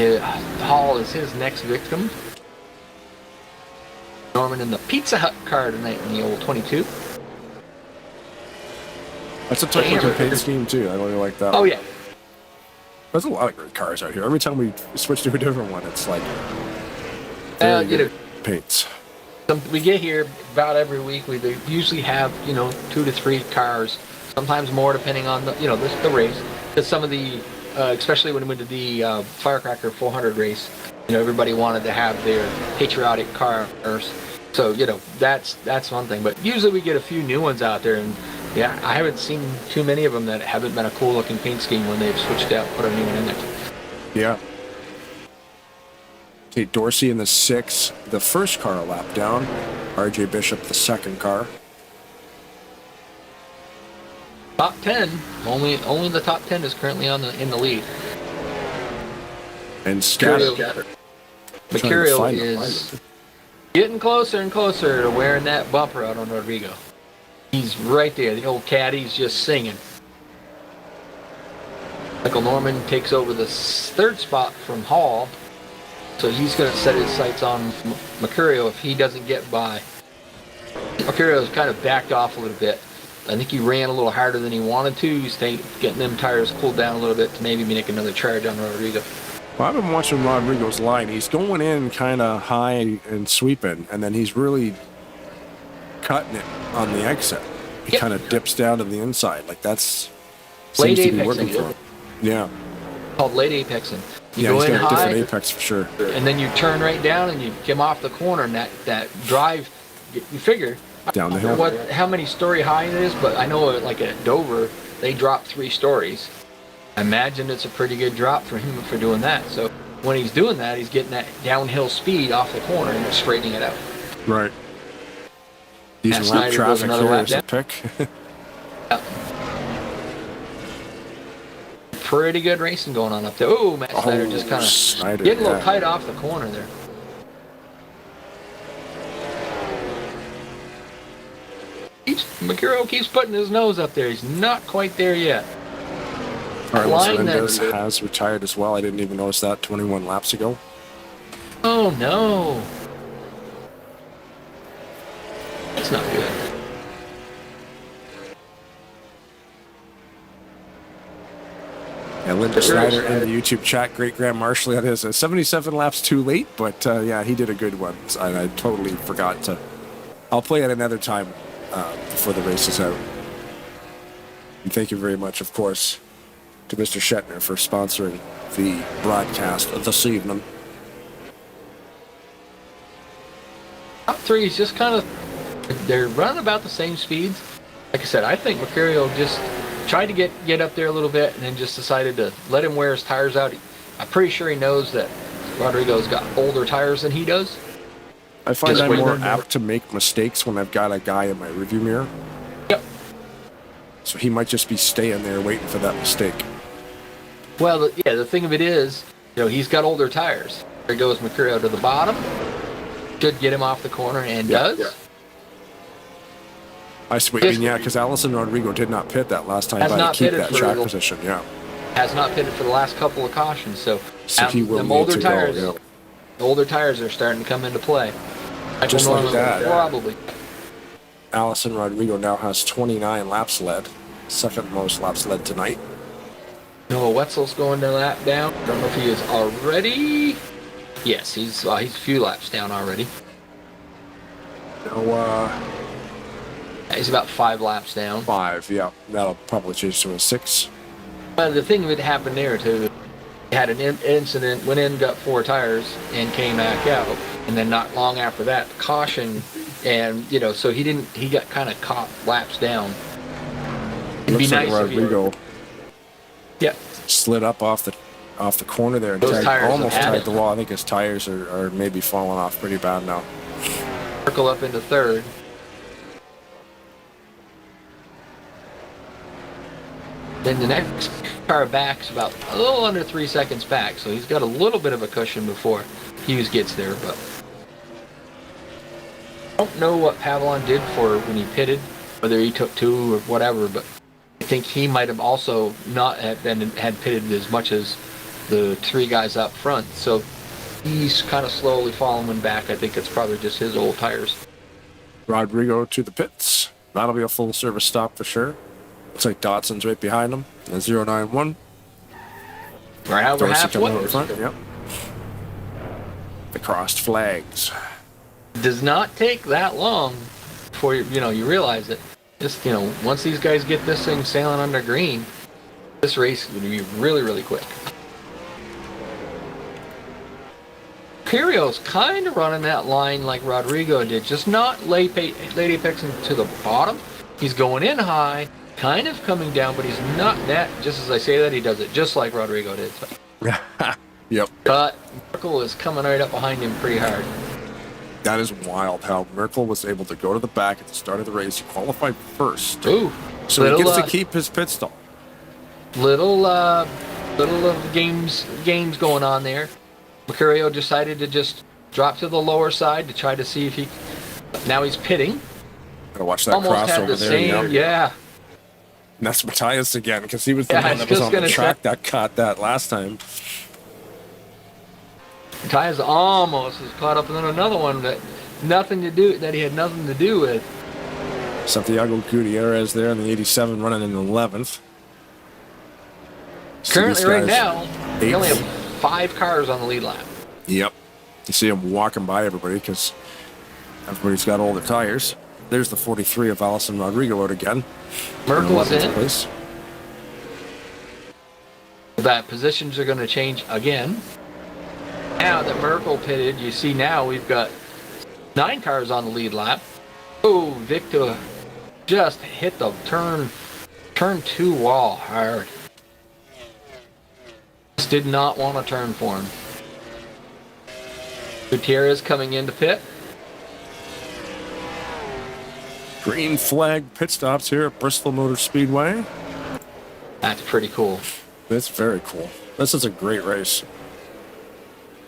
Hall is his next victim. Norman in the Pizza Hut car tonight in the old 22. That's a tough looking paint scheme too. I really like that. Oh yeah. There's a lot of great cars out here. Every time we switch to a different one, it's like paints. We get here about every week. We usually have 2 to 3 cars, sometimes more depending on the race. Because some of the, especially when we went to the Firecracker 400 race, everybody wanted to have their patriotic cars. So that's one thing. But usually we get a few new ones out there, and yeah, I haven't seen too many of them that haven't been a cool looking paint scheme when they've switched out, put a new one in there. Yeah. Okay, Dorsey in the 6th, the first car a lap down. RJ Bishop, the second car. Top 10. Only the top 10 is currently in the lead. And Scatter. Mercurio is getting closer and closer to wearing that bumper out on Rodrigo. He's right there. The old caddy's just singing. Michael Norman takes over the 3rd spot from Hall. So he's going to set his sights on Mercurio if he doesn't get by. Mercurio's kind of backed off a little bit. I think he ran a little harder than he wanted to. He's getting them tires cooled down a little bit to maybe make another charge on Rodrigo. Well, I've been watching Rodrigo's line. He's going in kind of high and sweeping, and then he's really cutting it on the exit. He kind of dips down to the inside. Like that's seems to be working for him. Yeah. Called late apexing. You go he's in got high, a different apex for sure. And then you turn right down and you come off the corner, and that drive, you figure down the hill. How many story high it is, but I know like at Dover they dropped 3 stories. I imagine it's a pretty good drop for him for doing that. So when he's doing that, he's getting that downhill speed off the corner and straightening it out. Right. These lap traffic here is a pick. Yeah. Pretty good racing going on up there. Oh, Matt Snyder just kind of getting a little tight off the corner there. Mercurio keeps putting his nose up there. He's not quite there yet. Carlos line that- Mendez has retired as well. I didn't even notice that 21 laps ago. Oh no. That's not good. And Linda Snyder in the YouTube chat, Great Grand Marshal, that is 77 laps too late, but yeah, he did a good one. And I totally forgot to. I'll play it another time before the race is out. And thank you very much, of course, to Mr. Schettner for sponsoring the broadcast of this evening. Top three is just kind of, they're running about the same speeds. Like I said, I think Mercurio just tried to get up there a little bit and then just decided to let him wear his tires out. I'm pretty sure he knows that Rodrigo's got older tires than he does. I find Just I'm waiting more on- apt to make mistakes when I've got a guy in my rearview mirror. Yep. So he might just be staying there waiting for that mistake. Well, the thing of it is, he's got older tires. There goes Mercurio to the bottom. Should get him off the corner and does. Yeah. I see what you mean, yeah, because Allison Rodrigo did not pit that last time Has by to not keep pitted that for track the- position, yeah. Has not pitted for the last couple of cautions, so He will them need older to tires, go, yeah. the older tires are starting to come into play. Just like that. Probably. Allison Rodrigo now has 29 laps led. Second most laps led tonight. Noah Wetzel's going to lap down. I don't know if he is already. Yes, he's a few laps down already. No, He's about 5 laps down. 5, yeah. That'll probably change to a 6. But the thing that happened there too, he had an incident, went in, got 4 tires, and came back out. And then not long after that, caution, and so he got kind of caught laps down. It'd be Looks like nice if Rodrigo yeah. slid up off the corner there and Those tires almost have had tied it. the wall. I think his tires are maybe falling off pretty bad now. Circle up into third. Then the next car back's about a little under 3 seconds back, so he's got a little bit of a cushion before Hughes gets there, but I don't know what Pavlon did for when he pitted, whether he took 2 or whatever, but I think he might have also not had pitted as much as the 3 guys up front, so he's kind of slowly following back. I think it's probably just his old tires. Rodrigo to the pits. That'll be a full service stop for sure. Looks like Dotson's right behind him. 091. Right over Dorsey coming out in halfway. front, yep. The crossed flags. Does not take that long before you realize it. Just once these guys get this thing sailing under green, this race is going to be really, really quick. Imperial's kind of running that line like Rodrigo did, just not late apexing to the bottom. He's going in high, kind of coming down, but he's not that. Just as I say that, he does it just like Rodrigo did. Yep. But Merkel is coming right up behind him pretty hard. That is wild how Merkel was able to go to the back at the start of the race. He qualified first. Ooh, So he gets to keep his pit stall. Little of the games going on there. Mercurio decided to just drop to the lower side to try to see if he. Now he's pitting. Gotta watch that Almost had crossover the there. same, yeah. And that's Matthias again, because he was the Yeah, one I that was was on the gonna track say- that caught that last time. Ty's almost was caught up in another one that he had nothing to do with. Santiago Gutierrez there in the 87 running in 11th. See Currently, these right guys now, we only eighth. have 5 cars on the lead lap. Yep. You see him walking by everybody because everybody's got older tires. There's the 43 of Allison Rodrigo out again. Merkel's 11th in. place. That positions are going to change again. Now that Merkel pitted, you see now we've got 9 cars on the lead lap. Oh, Victor just hit the turn 2 wall hard. Just did not want to turn for him. Gutierrez coming into pit. Green flag pit stops here at Bristol Motor Speedway. That's pretty cool. That's very cool. This is a great race.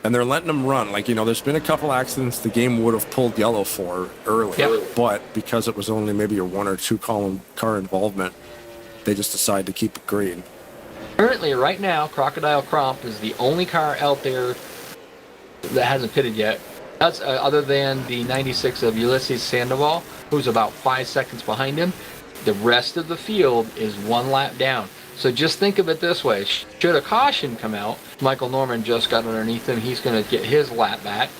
And they're letting them run. Like, there's been a couple accidents the game would have pulled yellow for earlier. Yep. But because it was only maybe a 1 or 2 car involvement, they just decided to keep it green. Currently, right now, Crocodile Cromp is the only car out there that hasn't pitted yet. That's other than the 96 of Ulysses Sandoval, who's about 5 seconds behind him. The rest of the field is 1 lap down. So just think of it this way. Should a caution come out, Michael Norman just got underneath him. He's going to get his lap back.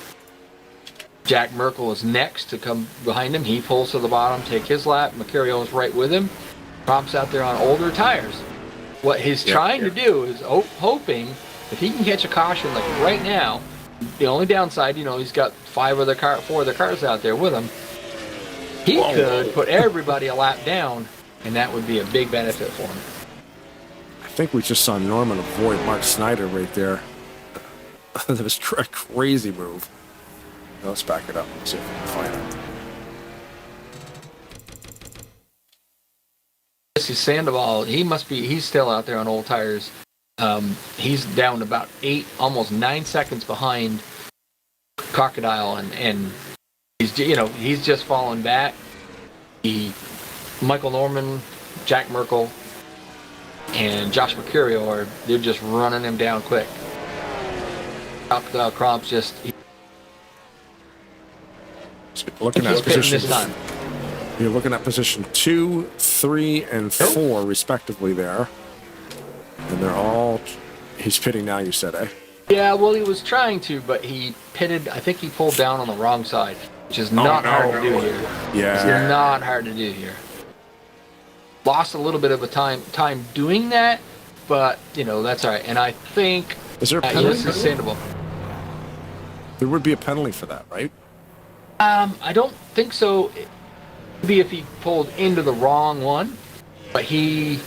Jack Merkel is next to come behind him. He pulls to the bottom, take his lap. Mercurio is right with him. Cromp's out there on older tires. What he's trying to do is hoping if he can catch a caution like right now. The only downside, he's got 4 of the cars out there with him. He could put everybody a lap down, and that would be a big benefit for him. I think we just saw Norman avoid Mark Snyder right there. That was a crazy move. Now let's back it up and see if we can find it. This is Sandoval. He's still out there on old tires. He's down about 8, almost 9 seconds behind Crocodile, and he's just fallen back. Michael Norman, Jack Merkel, and Josh Mercurio they're just running him down quick. Crocodile Cromp's just looking at position this time. You're looking at position 2, 3, and 4 respectively there. And they're all... He's pitting now, you said, eh? Yeah, well, he was trying to, but he pitted... I think he pulled down on the wrong side, which is not hard to do here. Yeah. It's not hard to do here. Lost a little bit of a time doing that, but, that's all right. And I think... Is there a penalty? This is Sandoval. There would be a penalty for that, right? I don't think so. Maybe if he pulled into the wrong one, but he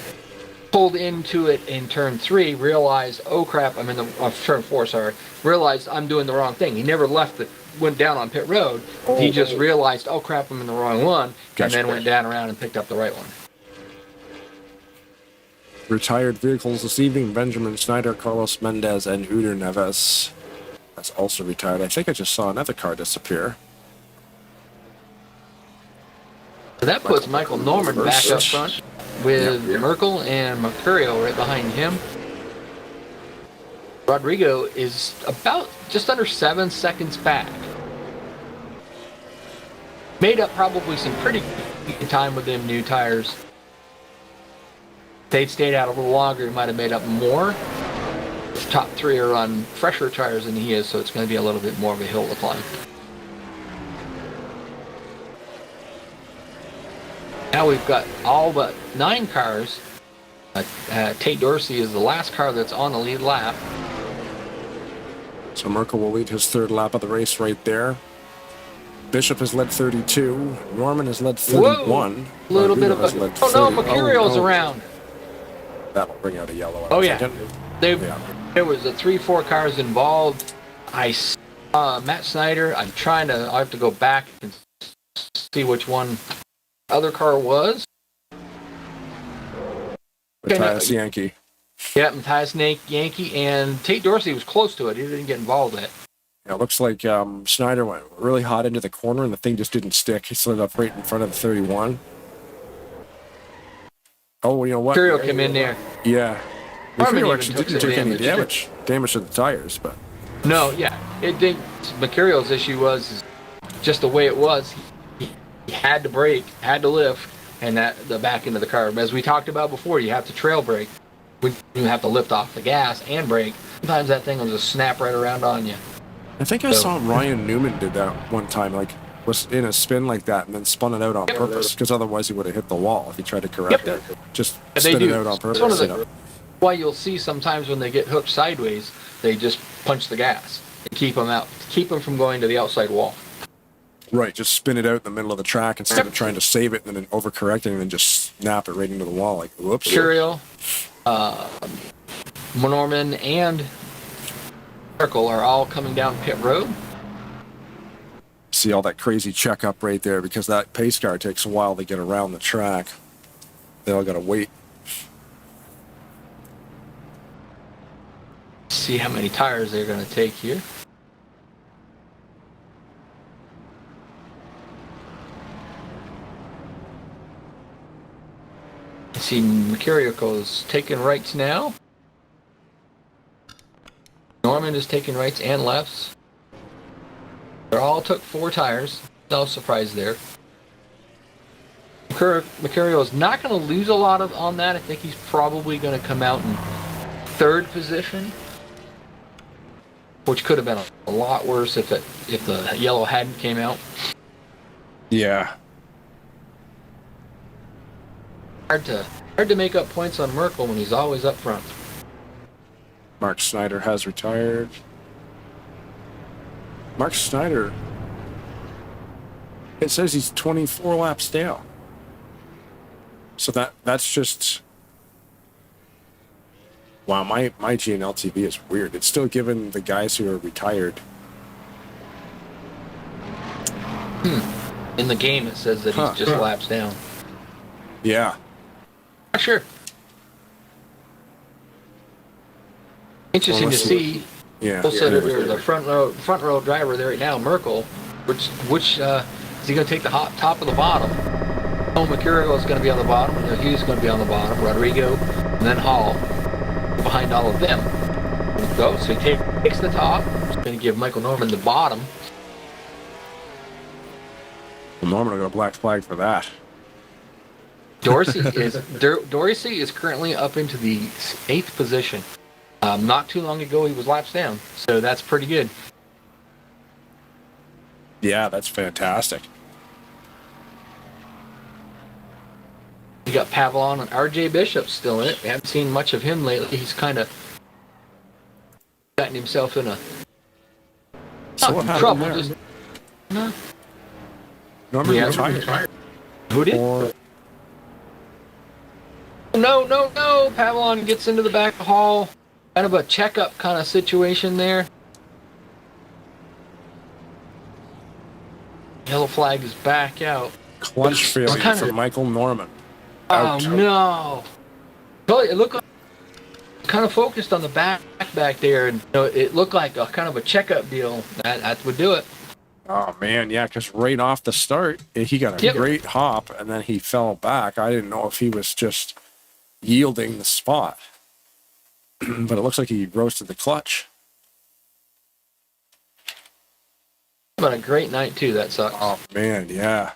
pulled into it in turn 3, realized, oh crap, I'm in turn 4, sorry, realized I'm doing the wrong thing. He never went down on pit road. He just realized, oh crap, I'm in the wrong one, and then went down around and picked up the right one. Retired vehicles this evening: Benjamin Snyder, Carlos Mendez, and Uder Neves. That's also retired. I think I just saw another car disappear. So that puts Michael Norman back up front with Merkel and Mercurio right behind him. Rodrigo is about just under 7 seconds back. Made up probably some pretty good time with them new tires. If they'd stayed out a little longer, he might have made up more. The top 3 are on fresher tires than he is, so it's going to be a little bit more of a hill to climb. Now we've got all but 9 cars. Tate Dorsey is the last car that's on the lead lap. So Merkel will lead his 3rd lap of the race right there. Bishop has led 32. Norman has led 31. A little bit of a... Oh no, Mercurio's around. That'll bring out a yellow. Oh yeah. There was 3-4 cars involved. I saw Matt Snyder. I have to go back and see which one other car was. Matthias Yankee. Yeah, Matthias Yankee, and Tate Dorsey was close to it. He didn't get involved in it. Yeah, it looks like Snyder went really hot into the corner, and the thing just didn't stick. He slid up right in front of the 31. Oh, you know what? Mercurio came in there. Yeah. Mercurio actually didn't take any damage to the tires, but... No, yeah. Mercurio's issue was just the way it was. He had to brake, had to lift, and the back end of the car. As we talked about before, you have to trail brake. When you have to lift off the gas and brake, sometimes that thing will just snap right around on you. I think I saw Ryan Newman did that one time, was in a spin like that and then spun it out on purpose, because otherwise he would have hit the wall if he tried to correct it. Just spin it out on purpose. That's one of why you'll see sometimes when they get hooked sideways, they just punch the gas and keep them from going to the outside wall. Right, just spin it out in the middle of the track instead of trying to save it and then overcorrect it and then just snap it right into the wall, like, whoops. Mercurio, Norman, and Merkel are all coming down pit road. See all that crazy checkup right there, because that pace car takes a while to get around the track. They all got to wait. See how many tires they're going to take here. see Mercurio's taking rights now. Norman is taking rights and lefts. They all took 4 tires. No surprise there. Mercurio is not going to lose a lot on that. I think he's probably going to come out in 3rd position, which could have been a lot worse if the yellow hadn't came out. Yeah. Hard to make up points on Merkel when he's always up front. Mark Snyder has retired. Mark Snyder, it says he's 24 laps down. So that's just... Wow, my GNL TV is weird. It's still giving the guys who are retired. In the game, it says that he's just laps down. Yeah. Not sure. Interesting to see. Yeah. The front row driver there right now, Merkel. Which is he going to take the top or the bottom? Oh, Mercurio is going to be on the bottom. Hughes is going to be on the bottom. Rodrigo, and then Hall behind all of them. So he takes the top. He's going to give Michael Norman the bottom. Well, Norman will get a black flag for that. Dorsey is currently up into the 8th position. Not too long ago, he was laps down, so that's pretty good. Yeah, that's fantastic. You got Pavlon and RJ Bishop still in it. We haven't seen much of him lately. He's kind of gotten himself in trouble. No. Norman retired. Who did? No. Pavlon gets into the back of the hall. Kind of a checkup kind of situation there. Yellow flag is back out. Clutch failure for Michael Norman. Ouch. Oh no! But it looked like kind of focused on the back there, and it looked like a kind of a checkup deal. That would do it. Oh man, yeah, because right off the start, he got a great hop, and then he fell back. I didn't know if he was just yielding the spot, but it looks like he roasted the clutch. But a great night too. That sucks. Oh man, yeah.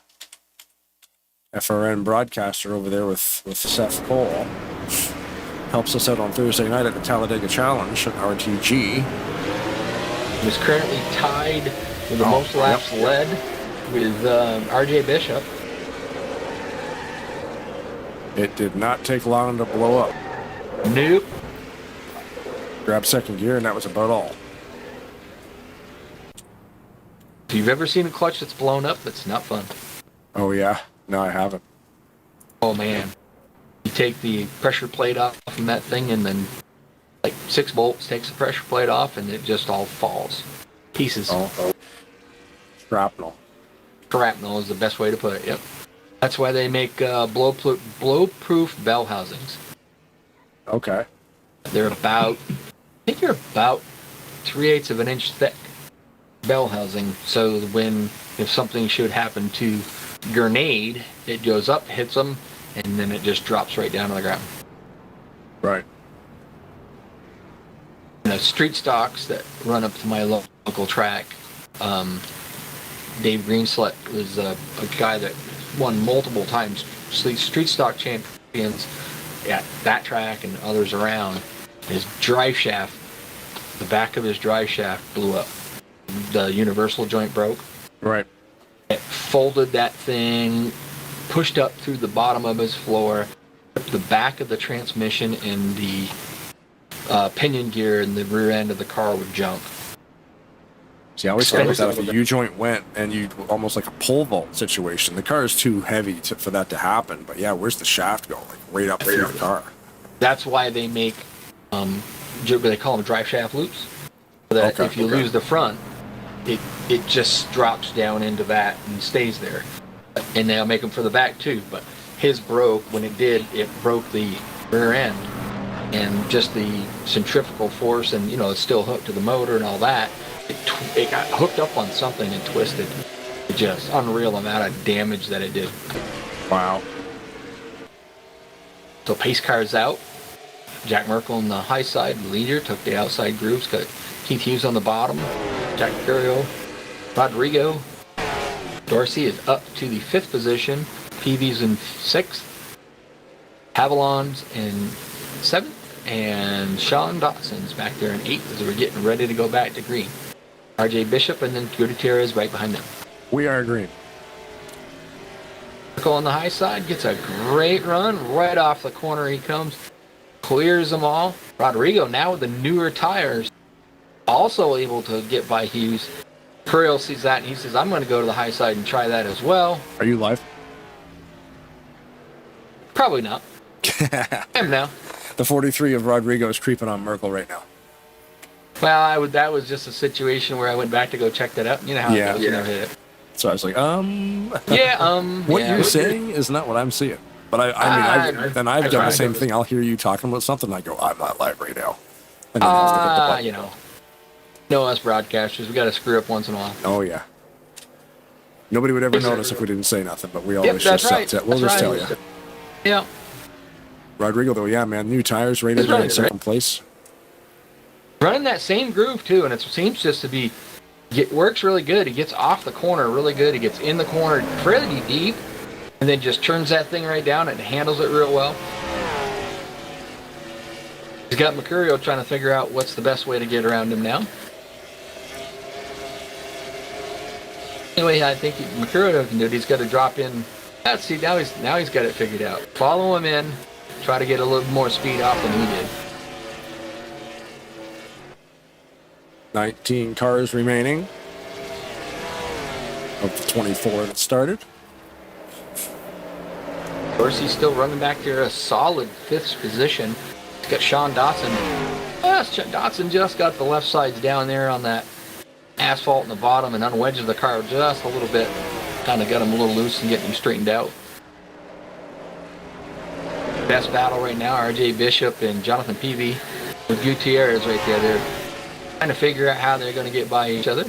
FRN broadcaster over there with Seth Cole helps us out on Thursday night at the Talladega Challenge at RTG. He's currently tied with the most laps led with RJ Bishop. It did not take long to blow up. Nope. Grabbed second gear, and that was about all. If you've ever seen a clutch that's blown up, it's not fun. Oh yeah? No, I haven't. Oh man. You take the pressure plate off from that thing, and then like 6 bolts takes the pressure plate off, and it just all falls. Pieces. Oh. Shrapnel. Shrapnel is the best way to put it, yep. That's why they make blow-proof bell housings. Okay. They're about 3/8 of an inch thick bell housing, so if something should happen to grenade, it goes up, hits them, and then it just drops right down to the ground. Right. Street stocks that run up to my local track, Dave Greenslet was a guy that won multiple times street stock champions at that track and others around. His drive shaft, the back of his drive shaft blew up. The universal joint broke. Right. It folded that thing, pushed up through the bottom of his floor, the back of the transmission and the pinion gear and the rear end of the car would jump. See, I always thought that if a U-joint went and you almost like a pole vault situation, the car is too heavy for that to happen. But yeah, where's the shaft go? Like right up through the car. That's why they make, they call them drive shaft loops. So that if you lose the front, it just drops down into that and stays there. And they'll make them for the back too. But his broke. When it did, it broke the rear end. And just the centrifugal force, and it's still hooked to the motor and all that. It got hooked up on something and twisted. It just unreal amount of damage that it did. Wow. So pace cars out. Jack Merkel on the high side, leader, took the outside grooves, got Keith Hughes on the bottom. Jack Mercurio, Rodrigo. Dorsey is up to the 5th position. PV's in 6th. Havilon's in 7th. And Sean Dotson's back there in 8th as we're getting ready to go back to green. RJ Bishop and then Gutierrez right behind them. We are green. Merkel on the high side gets a great run. Right off the corner he comes. Clears them all. Rodrigo now with the newer tires. Also able to get by Hughes. Curiel sees that and he says, I'm going to go to the high side and try that as well. Are you live? Probably not. I am now. The 43 of Rodrigo is creeping on Merkel right now. Well, that was just a situation where I went back to go check that out. You know how it goes. You never hit it. So I was like, what yeah. you're saying is not what I'm seeing. But I've done the same thing. I'll hear you talking about something, and I go, I'm not live right now. And then I'll hit the button. You know us broadcasters, we got to screw up once in a while. Oh, yeah. Nobody would ever notice if we didn't say nothing, but we always that's just right. We'll just tell you. Yeah. Rodrigo, though, yeah, man, new tires, rated in second place. Running that same groove, too, and it seems just to be, works really good. He gets off the corner really good. He gets in the corner pretty deep, and then just turns that thing right down and handles it real well. He's got Mercurio trying to figure out what's the best way to get around him now. Anyway, I think Mercurio can do it. He's got to drop in. See, now he's got it figured out. Follow him in. Try to get a little more speed off than he did. 19 cars remaining of the 24 that started. Dorsey's still running back there, a solid 5th position. He's got Sean Dotson. Dotson just got the left sides down there on that asphalt in the bottom and unwedged the car just a little bit. Kind of got him a little loose and getting him straightened out. Best battle right now, RJ Bishop and Jonathan Peavy with Gutierrez right there. They're trying to figure out how they're going to get by each other.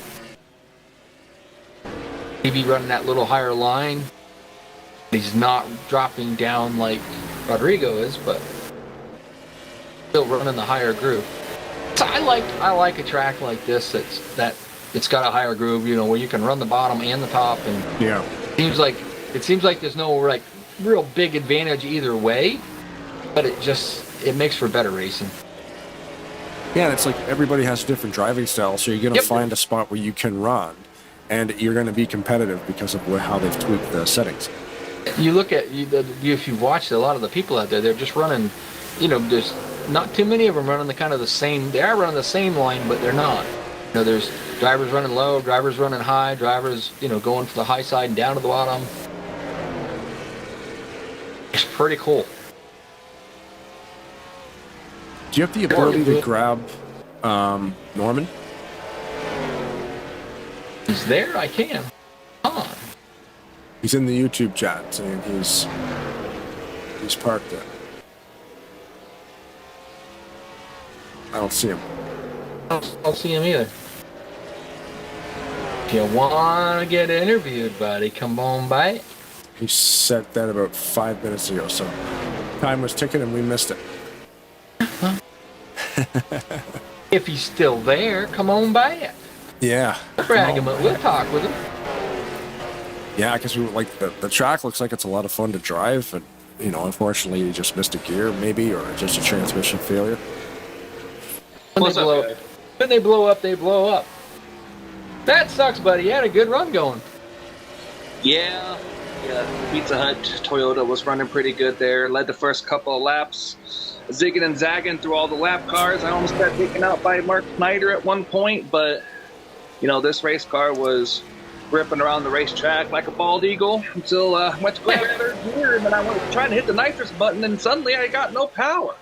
Peavy running that little higher line. He's not dropping down like Rodrigo is, but still running the higher groove. So I like a track like this it's got a higher groove, where you can run the bottom and the top, and it seems like there's no like real big advantage either way, but it makes for better racing. Yeah, and it's like everybody has a different driving style, so you're going to find a spot where you can run, and you're going to be competitive because of how they've tweaked the settings. You look at if you've watched a lot of the people out there, they're just running. There's not too many of them running the same. They are running the same line, but they're not. There's drivers running low, drivers running high, drivers going for the high side and down to the bottom. It's pretty cool. Do you have the ability to grab Norman? He's there. I can. Come on. He's in the YouTube chat saying he's parked there. I don't see him. I don't see him either. If you want to get interviewed, buddy, come on by. He said that about 5 minutes ago, so time was ticking and we missed it. If he's still there, come on by it. Yeah. Brag him. We'll talk with him. Yeah, because the track looks like it's a lot of fun to drive, and unfortunately, you just missed a gear, maybe, or just a transmission failure. When they blow up, they blow up. That sucks, buddy. You had a good run going. Yeah. Pizza Hut Toyota was running pretty good there. Led the first couple of laps, zigging and zagging through all the lap cars. I almost got taken out by Mark Snyder at one point, but this race car was ripping around the racetrack like a bald eagle until I went to go to third gear, and then I went trying to hit the nitrous button, and suddenly I got no power.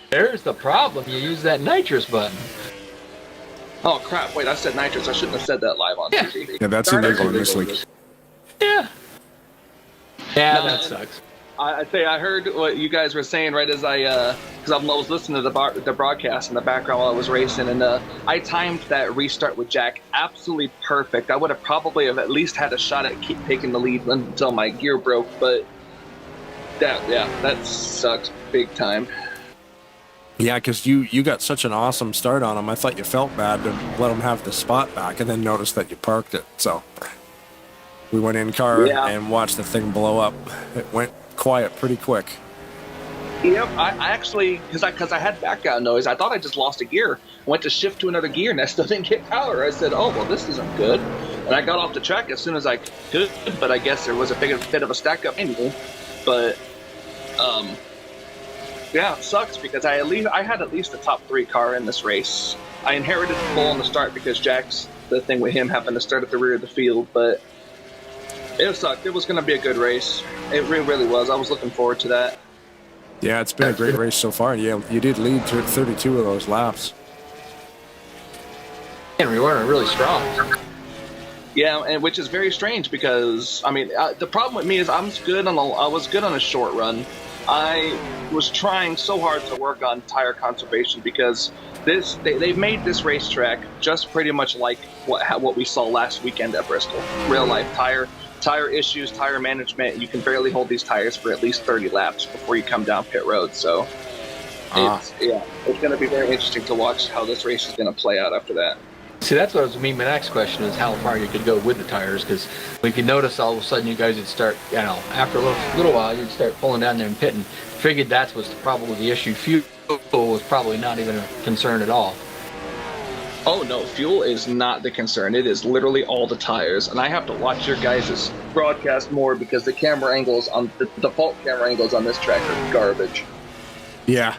There's the problem. You use that nitrous button. Oh crap! Wait, I said nitrous. I shouldn't have said that live on TV. Yeah, that's illegal in this league. Yeah. Yeah, that sucks. I heard what you guys were saying right as because I was listening to the broadcast in the background while I was racing, and I timed that restart with Jack absolutely perfect. I would have probably have at least had a shot at taking the lead until my gear broke, but That sucks big time. Yeah, because you got such an awesome start on him. I thought you felt bad to let him have the spot back, and then noticed that you parked it. So we went in car and watched the thing blow up. It went quiet pretty quick. Yep, I actually, because I had background noise, I thought I just lost a gear. I went to shift to another gear and I still didn't get power. I said, oh, well, this isn't good. And I got off the track as soon as I could, but I guess there was a bit of a stack up anyway. But, yeah, it sucks because I had at least a top 3 car in this race. I inherited the pole on the start because Jack's, the thing with him happened to start at the rear of the field, but it sucked. It was going to be a good race. It really was. I was looking forward to that. Yeah, it's been a great race so far. Yeah, you did lead 32 of those laps. And we weren't really strong. Yeah, and which is very strange because I mean the problem with me is I was good on a short run. I was trying so hard to work on tire conservation because they've made this racetrack just pretty much like what we saw last weekend at Bristol. Real life tire issues, tire management. You can barely hold these tires for at least 30 laps before you come down pit road. So it's going to be very interesting to watch how this race is going to play out after that. See, that's what was my next question is how far you could go with the tires, because we could notice all of a sudden you guys would start, after a little while you'd start pulling down there and pitting. Figured that was probably the issue. Fuel was probably not even a concern at all. Oh no, fuel is not the concern. It is literally all the tires, and I have to watch your guys' broadcast more because the camera angles on the default camera angles on this track are garbage. Yeah,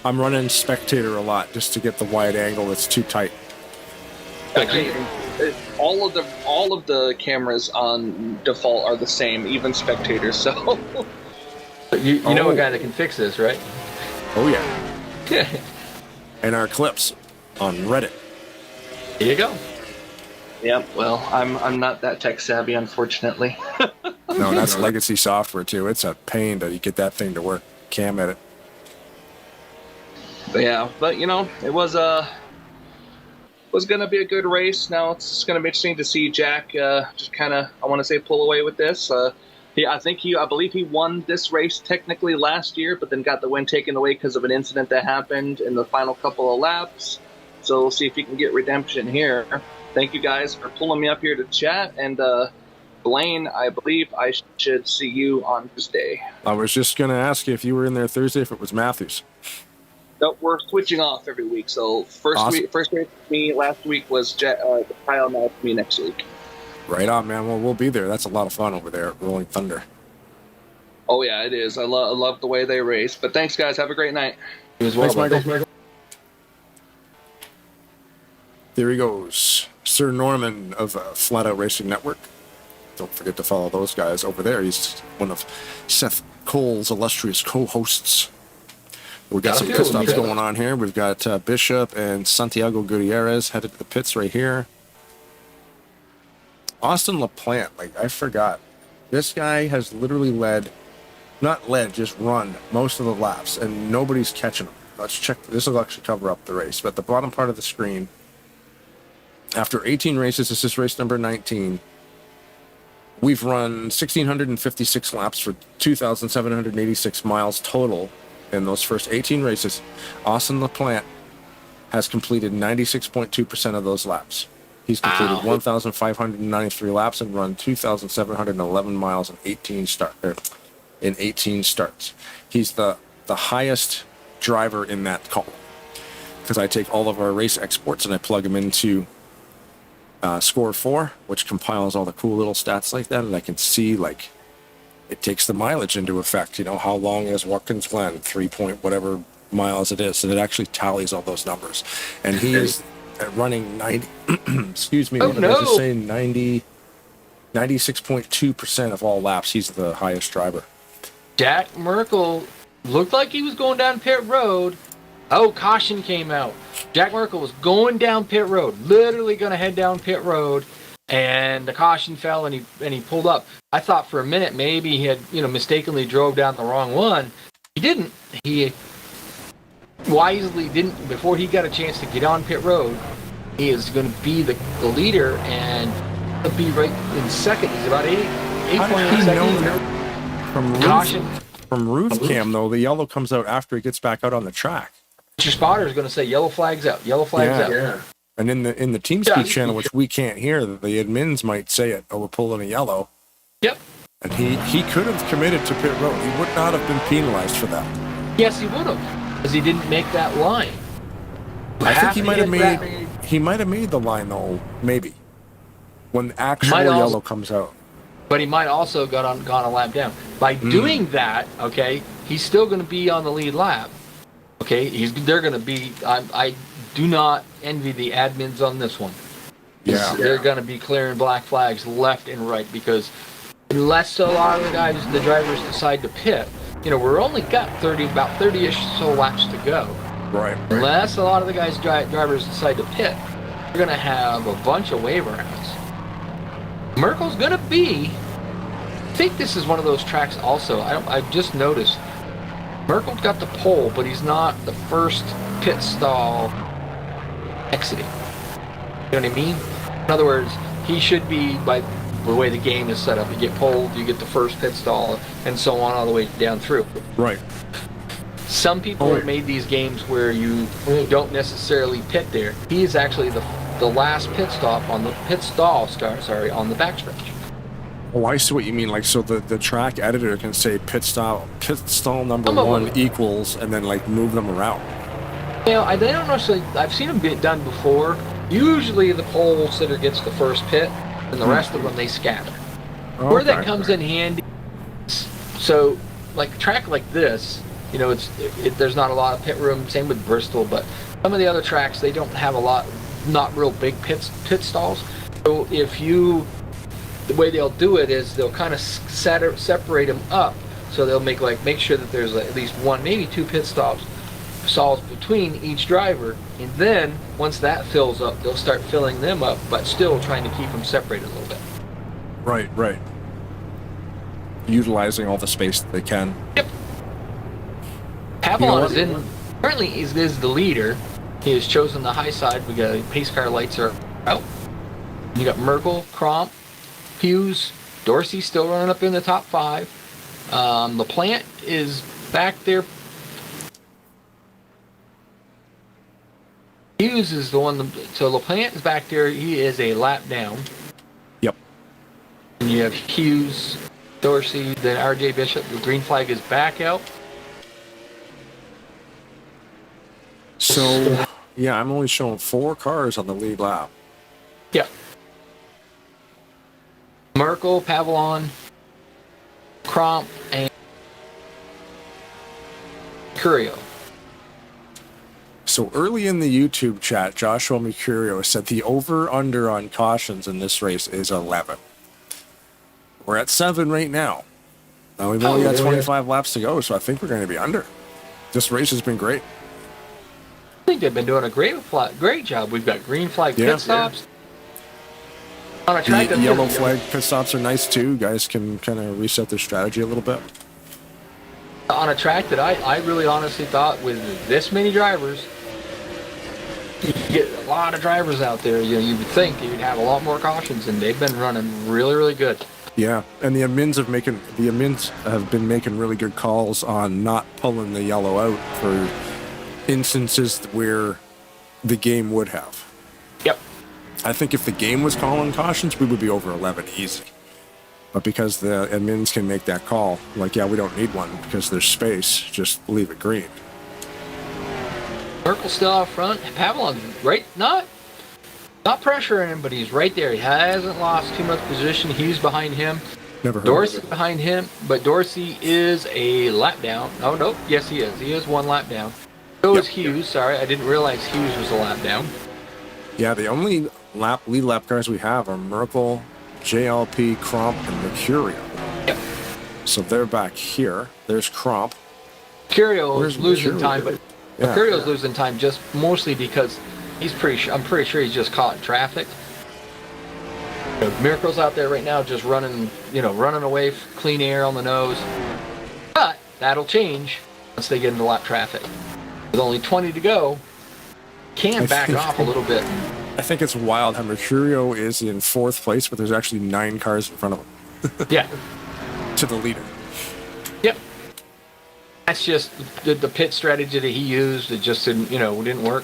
I'm running spectator a lot just to get the wide angle that's too tight. All of the cameras on default are the same, even spectators. So you know a guy that can fix this, right? Oh yeah. And our clips on Reddit. There you go. Yeah, well, I'm not that tech savvy, unfortunately. No, that's legacy software too. It's a pain to get that thing to work. Cam edit. But it was going to be a good race. Now it's going to be interesting to see Jack just kind of, I want to say, pull away with this. I believe he won this race technically last year, but then got the win taken away because of an incident that happened in the final couple of laps. So we'll see if he can get redemption here. Thank you guys for pulling me up here to chat. And Blaine, I believe I should see you on Tuesday. I was just going to ask you if you were in there Thursday, if it was Matthews. No, we're switching off every week. So first race with me last week was Kyle, now it's me next week. Right on, man. Well, we'll be there. That's a lot of fun over there at Rolling Thunder. Oh yeah, it is. I love the way they race. But thanks, guys. Have a great night. Thanks, Michael. There he goes, Sir Norman of Flat Out Racing Network. Don't forget to follow those guys over there. He's one of Seth Cole's illustrious co-hosts. We've got some pit stops going on here. We've got Bishop and Santiago Gutierrez headed to the pits right here. Austin LaPlante, I forgot. This guy has literally just run most of the laps, and nobody's catching him. Let's check. This will actually cover up the race. But the bottom part of the screen, after 18 races, this is race number 19. We've run 1,656 laps for 2,786 miles total. In those first 18 races, Austin LaPlante has completed 96.2% of those laps. He's completed 1,593 laps and run 2,711 miles in 18 starts. He's the highest driver in that column because I take all of our race exports and I plug them into Score 4, which compiles all the cool little stats like that, and I can see it takes the mileage into effect. How long is Watkins Glen, 3 point whatever miles it is, and it actually tallies all those numbers. And he is running 90. Excuse me. 96.2% of all laps. He's the highest driver. Jack Merkel looked like he was going down pit road. Oh, caution came out. Jack Merkel was going down pit road, literally going to head down pit road. And the caution fell, and he pulled up. I thought for a minute maybe he had mistakenly drove down the wrong one. He didn't. He wisely didn't. Before he got a chance to get on pit road, he is going to be the leader and be right in second. He's about 8.8 seconds. From From roof cam, though, the yellow comes out after it gets back out on the track. Your spotter is going to say yellow flags out, yellow flags out. Yeah. And in the TeamSpeak channel, which we can't hear, the admins might say it, oh, we're pulling a yellow. Yep. And he could have committed to pit road. He would not have been penalized for that. Yes, he would have, because he didn't make that line. I think he might have made the line, though, maybe, when actual yellow comes out. But he might also gone a lap down. By doing that, okay, he's still going to be on the lead lap. Okay, they're going to be. I do not envy the admins on this one. Yeah, they're going to be clearing black flags left and right, because unless a lot of the drivers decide to pit, we're only got about 30-ish so laps to go. Right. Unless a lot of the drivers decide to pit, we're going to have a bunch of wave rounds. Merkel's going to be. I think this is one of those tracks. Also, I just noticed. Merkel's got the pole, but he's not the first pit stall exiting. You know what I mean? In other words, he should be, by the way the game is set up, you get poled, you get the first pit stall, and so on all the way down through. Right. Some people have made these games where you don't necessarily pit there. He is actually the last pit stop on the pit stall, on the backstretch. Oh, I see what you mean. Like, so the track editor can say pit stall number 1 equals, and then like move them around. They don't necessarily. I've seen them get done before. Usually, the pole sitter gets the first pit, and the rest of them they scatter. Okay. Where that comes in handy. So, like a track like this, there's not a lot of pit room. Same with Bristol, but some of the other tracks they don't have a lot, not real big pit stalls. So the way they'll do it is they'll kind of separate them up. So they'll make sure that there's at least one, maybe 2 pit stalls between each driver, and then once that fills up, they'll start filling them up, but still trying to keep them separated a little bit. Right. Utilizing all the space that they can. Yep. Pavlon currently is the leader. He has chosen the high side. We got pace car lights are out. You got Merkel, Cromp, Hughes, Dorsey still running up in the top 5. LaPlante is back there. Hughes is the one. So LaPlante is back there. He is a lap down. Yep. And you have Hughes, Dorsey, then RJ Bishop. The green flag is back out. So, yeah, I'm only showing 4 cars on the lead lap. Yeah. Merkel, Pavlon, Cromp, and Mercurio. So early in the YouTube chat, Joshua Mercurio said the over-under on cautions in this race is 11. We're at 7 right now. Now we've only got 25 laps to go, so I think we're going to be under. This race has been great. I think they've been doing a great job. We've got green flag pit stops. On a track the yellow flag pit stops are nice too. Guys can kind of reset their strategy a little bit. On a track that I really honestly thought with this many drivers, you get a lot of drivers out there. You would think you'd have a lot more cautions, and they've been running really, really good. Yeah, and the admins have been making really good calls on not pulling the yellow out for instances where the game would have. Yep. I think if the game was calling cautions, we would be over 11 easy. But because the admins can make that call, like, yeah, we don't need one because there's space, just leave it green. Merkel's still out front. Pavlon's right, not pressuring him, but he's right there. He hasn't lost too much position. He's behind him. Never heard Dorsey of it. behind him, but Dorsey is a lap down. Oh, no, yes, he is. He is 1 lap down. So is Hughes. Sorry, I didn't realize Hughes was a lap down. Yeah, the only lead lap cars we have are Merkel, JLP, Cromp, and Mercurio. Yep. So they're back here. There's Cromp. Mercurio is losing Mercurio? time, but Mercurio's losing time just mostly because I'm pretty sure he's just caught in traffic. Miracle's out there right now just running away, clean air on the nose. But that'll change once they get into lap traffic. With only 20 to go, can back off a little bit. I think it's wild how Mercurio is in 4th place, but there's actually 9 cars in front of him. Yeah. To the leader. Yep. That's just the pit strategy that he used. It just didn't, didn't work.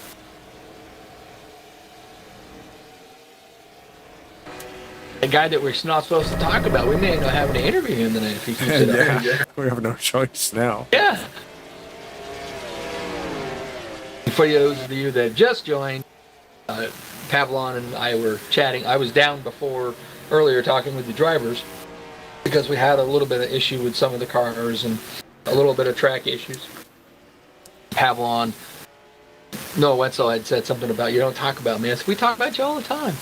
A guy that we're not supposed to talk about. We may end up having to interview him tonight if he keeps it up. Yeah, we have no choice now. Yeah. For those of you that just joined, Pavlon and I were chatting. I was down earlier talking with the drivers because we had a little bit of issue with some of the cars and a little bit of track issues. Pavlon, no, Wetzel had said something about, you don't talk about me. I said, we talk about you all the time.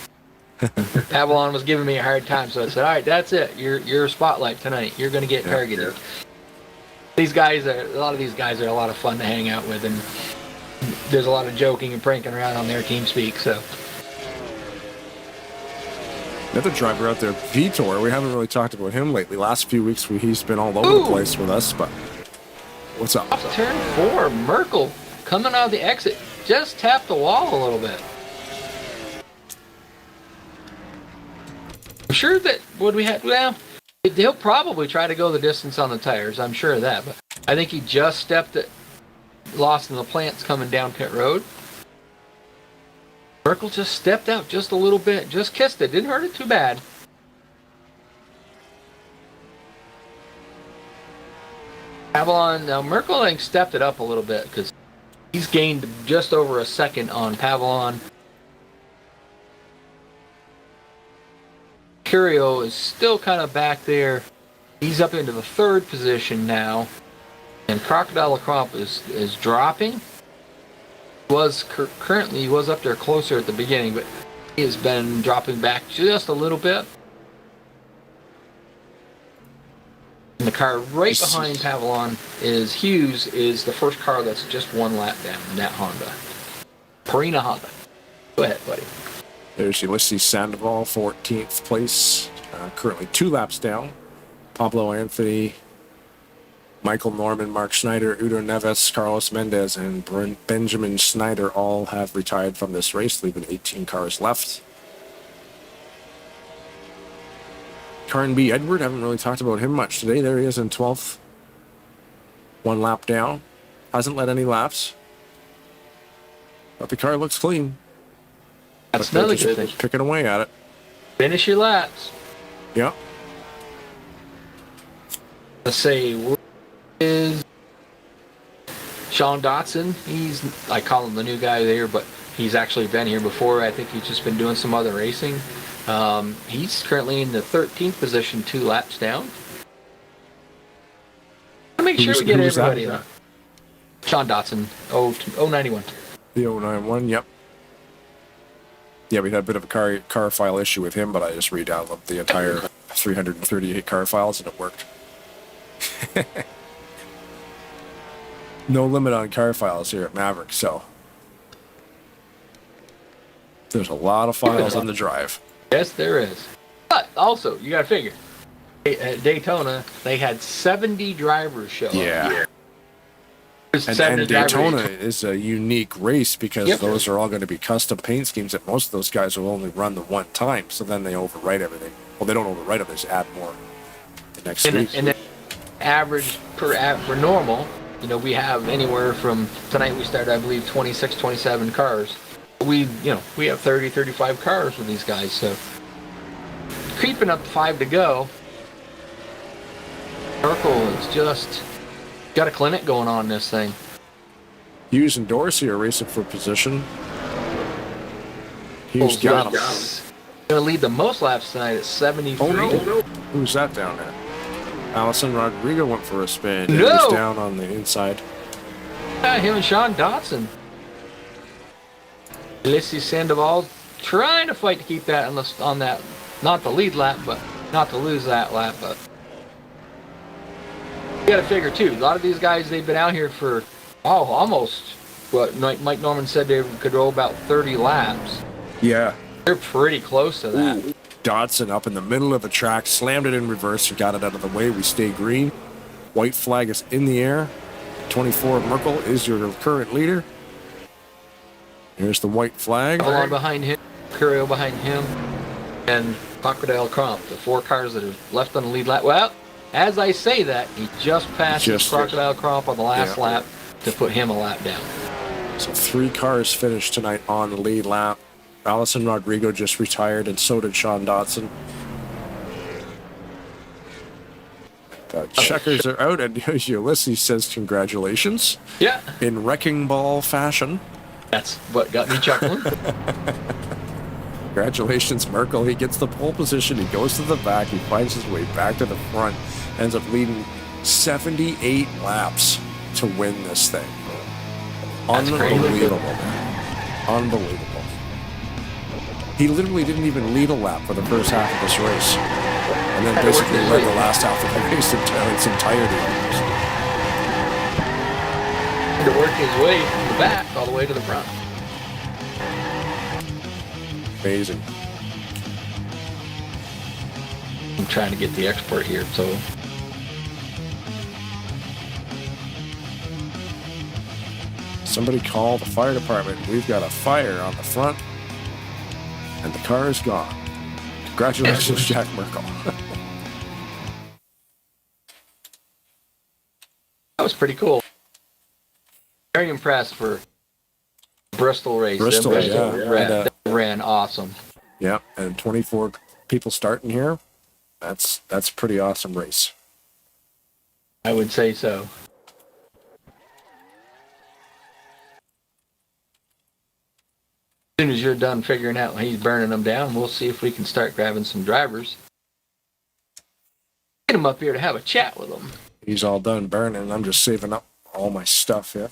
Pavlon was giving me a hard time, so I said, all right, that's it. You're a spotlight tonight. You're going to get targeted. A lot of these guys are a lot of fun to hang out with, and there's a lot of joking and pranking around on their team speak, so. Another driver out there, Vitor, we haven't really talked about him lately. Last few weeks, he's been all over the place with us, but what's up? Off turn 4, Merkel coming out of the exit. Just tapped the wall a little bit. I'm sure that he'll probably try to go the distance on the tires. I'm sure of that, but I think he just stepped it, lost in the plants coming down pit road. Merkel just stepped out just a little bit, just kissed it, didn't hurt it too bad. Pavlon, now Merkel I think stepped it up a little bit because he's gained just over a second on Pavlon. Curio is still kind of back there. He's up into the 3rd position now. And Crocodile Cromp is dropping. Currently he was up there closer at the beginning, but he has been dropping back just a little bit. And the car right behind Pavlon is Hughes, is the first car that's just 1 lap down in that Honda. Purina Honda. Go ahead, buddy. There's Ulysses Sandoval, 14th place, currently 2 laps down. Pablo Anthony, Michael Norman, Mark Schneider, Udo Neves, Carlos Mendez, and Benjamin Schneider all have retired from this race, leaving 18 cars left. Karn B. Edward, haven't really talked about him much today. There he is in 12th. 1 lap down. Hasn't led any laps. But the car looks clean. That's another good thing. Picking away at it. Finish your laps. Yeah. Let's say, where is Sean Dotson? I call him the new guy there, but he's actually been here before. I think he's just been doing some other racing. He's currently in the 13th position, 2 laps down. Make sure we get everybody on. Sean Dotson, 091. The 091, yep. Yeah, we had a bit of a car file issue with him, but I just re-downloaded the entire 338 car files and it worked. No limit on car files here at Maverick, so there's a lot of files on the drive. Yes, there is. But also, you got to figure, at Daytona, they had 70 drivers show up. Yeah. And Daytona is a unique race because those are all going to be custom paint schemes that most of those guys will only run the one time, so then they overwrite everything. Well, they don't overwrite them, they just add more the next week. And then average for normal, we have anywhere from, tonight we started, I believe, 26, 27 cars. We have 30, 35 cars with these guys, so creeping up 5 to go. Merkel is just got a clinic going on in this thing. Hughes and Dorsey are racing for position. Hughes got him. Going to lead the most laps tonight at 73. Oh, no. Who's that down there? Allison Rodrigo went for a spin. No. He's down on the inside. Yeah, him and Sean Dotson. Ulysses Sandoval trying to fight to keep that on that, not the lead lap, but not to lose that lap. But you got to figure too. A lot of these guys, they've been out here for almost what Mike Norman said they could roll about 30 laps. Yeah, they're pretty close to that. Ooh. Dotson up in the middle of the track, slammed it in reverse, and got it out of the way. We stay green. White flag is in the air. 24 Merkel is your current leader. Here's the white flag. Along behind him, Curio behind him, and Crocodile Cromp, the 4 cars that are left on the lead lap. Well, as I say that, he just passed Just- Crocodile Crop on the last Yeah. lap to put him a lap down. So 3 cars finished tonight on the lead lap. Allison Rodrigo just retired, and so did Sean Dotson. The checkers are out, and Ulysses says congratulations. Yeah, In wrecking ball fashion. that's what got me chuckling. Congratulations, Merkel. He gets the pole position. He goes to the back. He finds his way back to the front. Ends up leading 78 laps to win this thing. That's crazy. Unbelievable, man. Unbelievable. He literally didn't even lead a lap for the first half of this race. And then Had to work basically his led way. the last half of the race entirety. Had to work his way from the back all the way to the front. Amazing. I'm trying to get the export here, so Somebody call the fire department. We've got a fire on the front, and the car is gone. Congratulations, Jack Merkel. that was pretty cool. Very impressed for Bristol race. Bristol, Them yeah. ran, they ran awesome. Yeah, and 24 people starting here. That's a pretty awesome race. I would say so. As soon as you're done figuring out when he's burning them down, we'll see if we can start grabbing some drivers. Get him up here to have a chat with them. He's all done burning. I'm just saving up all my stuff here.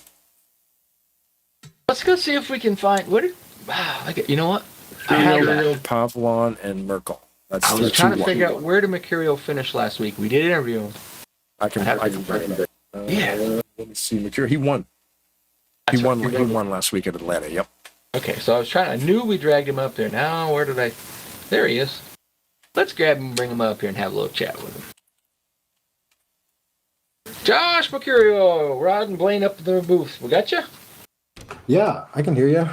Let's go see if we can find you know what? I have that. Pavlon and Merkel. That's I the was trying to 2-1. figure out where did Mercurial finish last week. We did interview him. I can bring it up. Yeah. Let me see. Mercurial. He won. He won last week at Atlanta. Yep. Okay, so I knew we dragged him up there. Now, where did I? There he is. Let's grab him and bring him up here and have a little chat with him. Josh Mercurio, Rod and Blaine up in the booth. We got you? Yeah, I can hear you.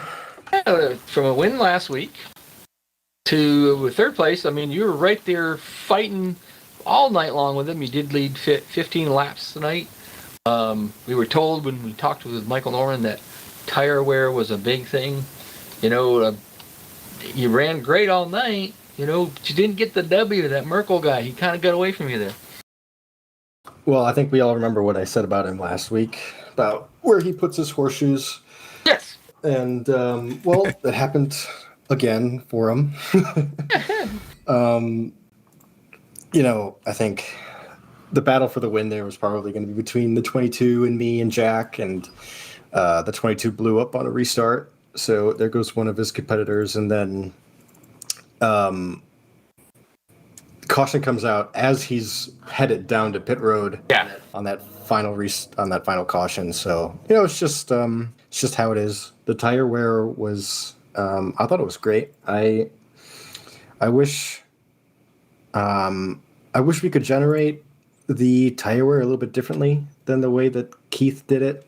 From a win last week to third place, I mean, you were right there fighting all night long with him. You did lead 15 laps tonight. We were told when we talked with Michael Norman that tire wear was a big thing. You know, you ran great all night, you know, but you didn't get the W. That Merkel guy, he kind of got away from you there. Well, I think we all remember what I said about him last week, about where he puts his horseshoes. Yes. And, well, it happened again for him. You know, I think the battle for the win there was probably going to be between the 22 and me and Jack, and the 22 blew up on a restart. So there goes one of his competitors, and then caution comes out as he's headed down to pit road. Yeah. On that final caution. So it's just how it is. The tire wear was I thought it was great. I wish we could generate the tire wear a little bit differently than the way that Keith did it.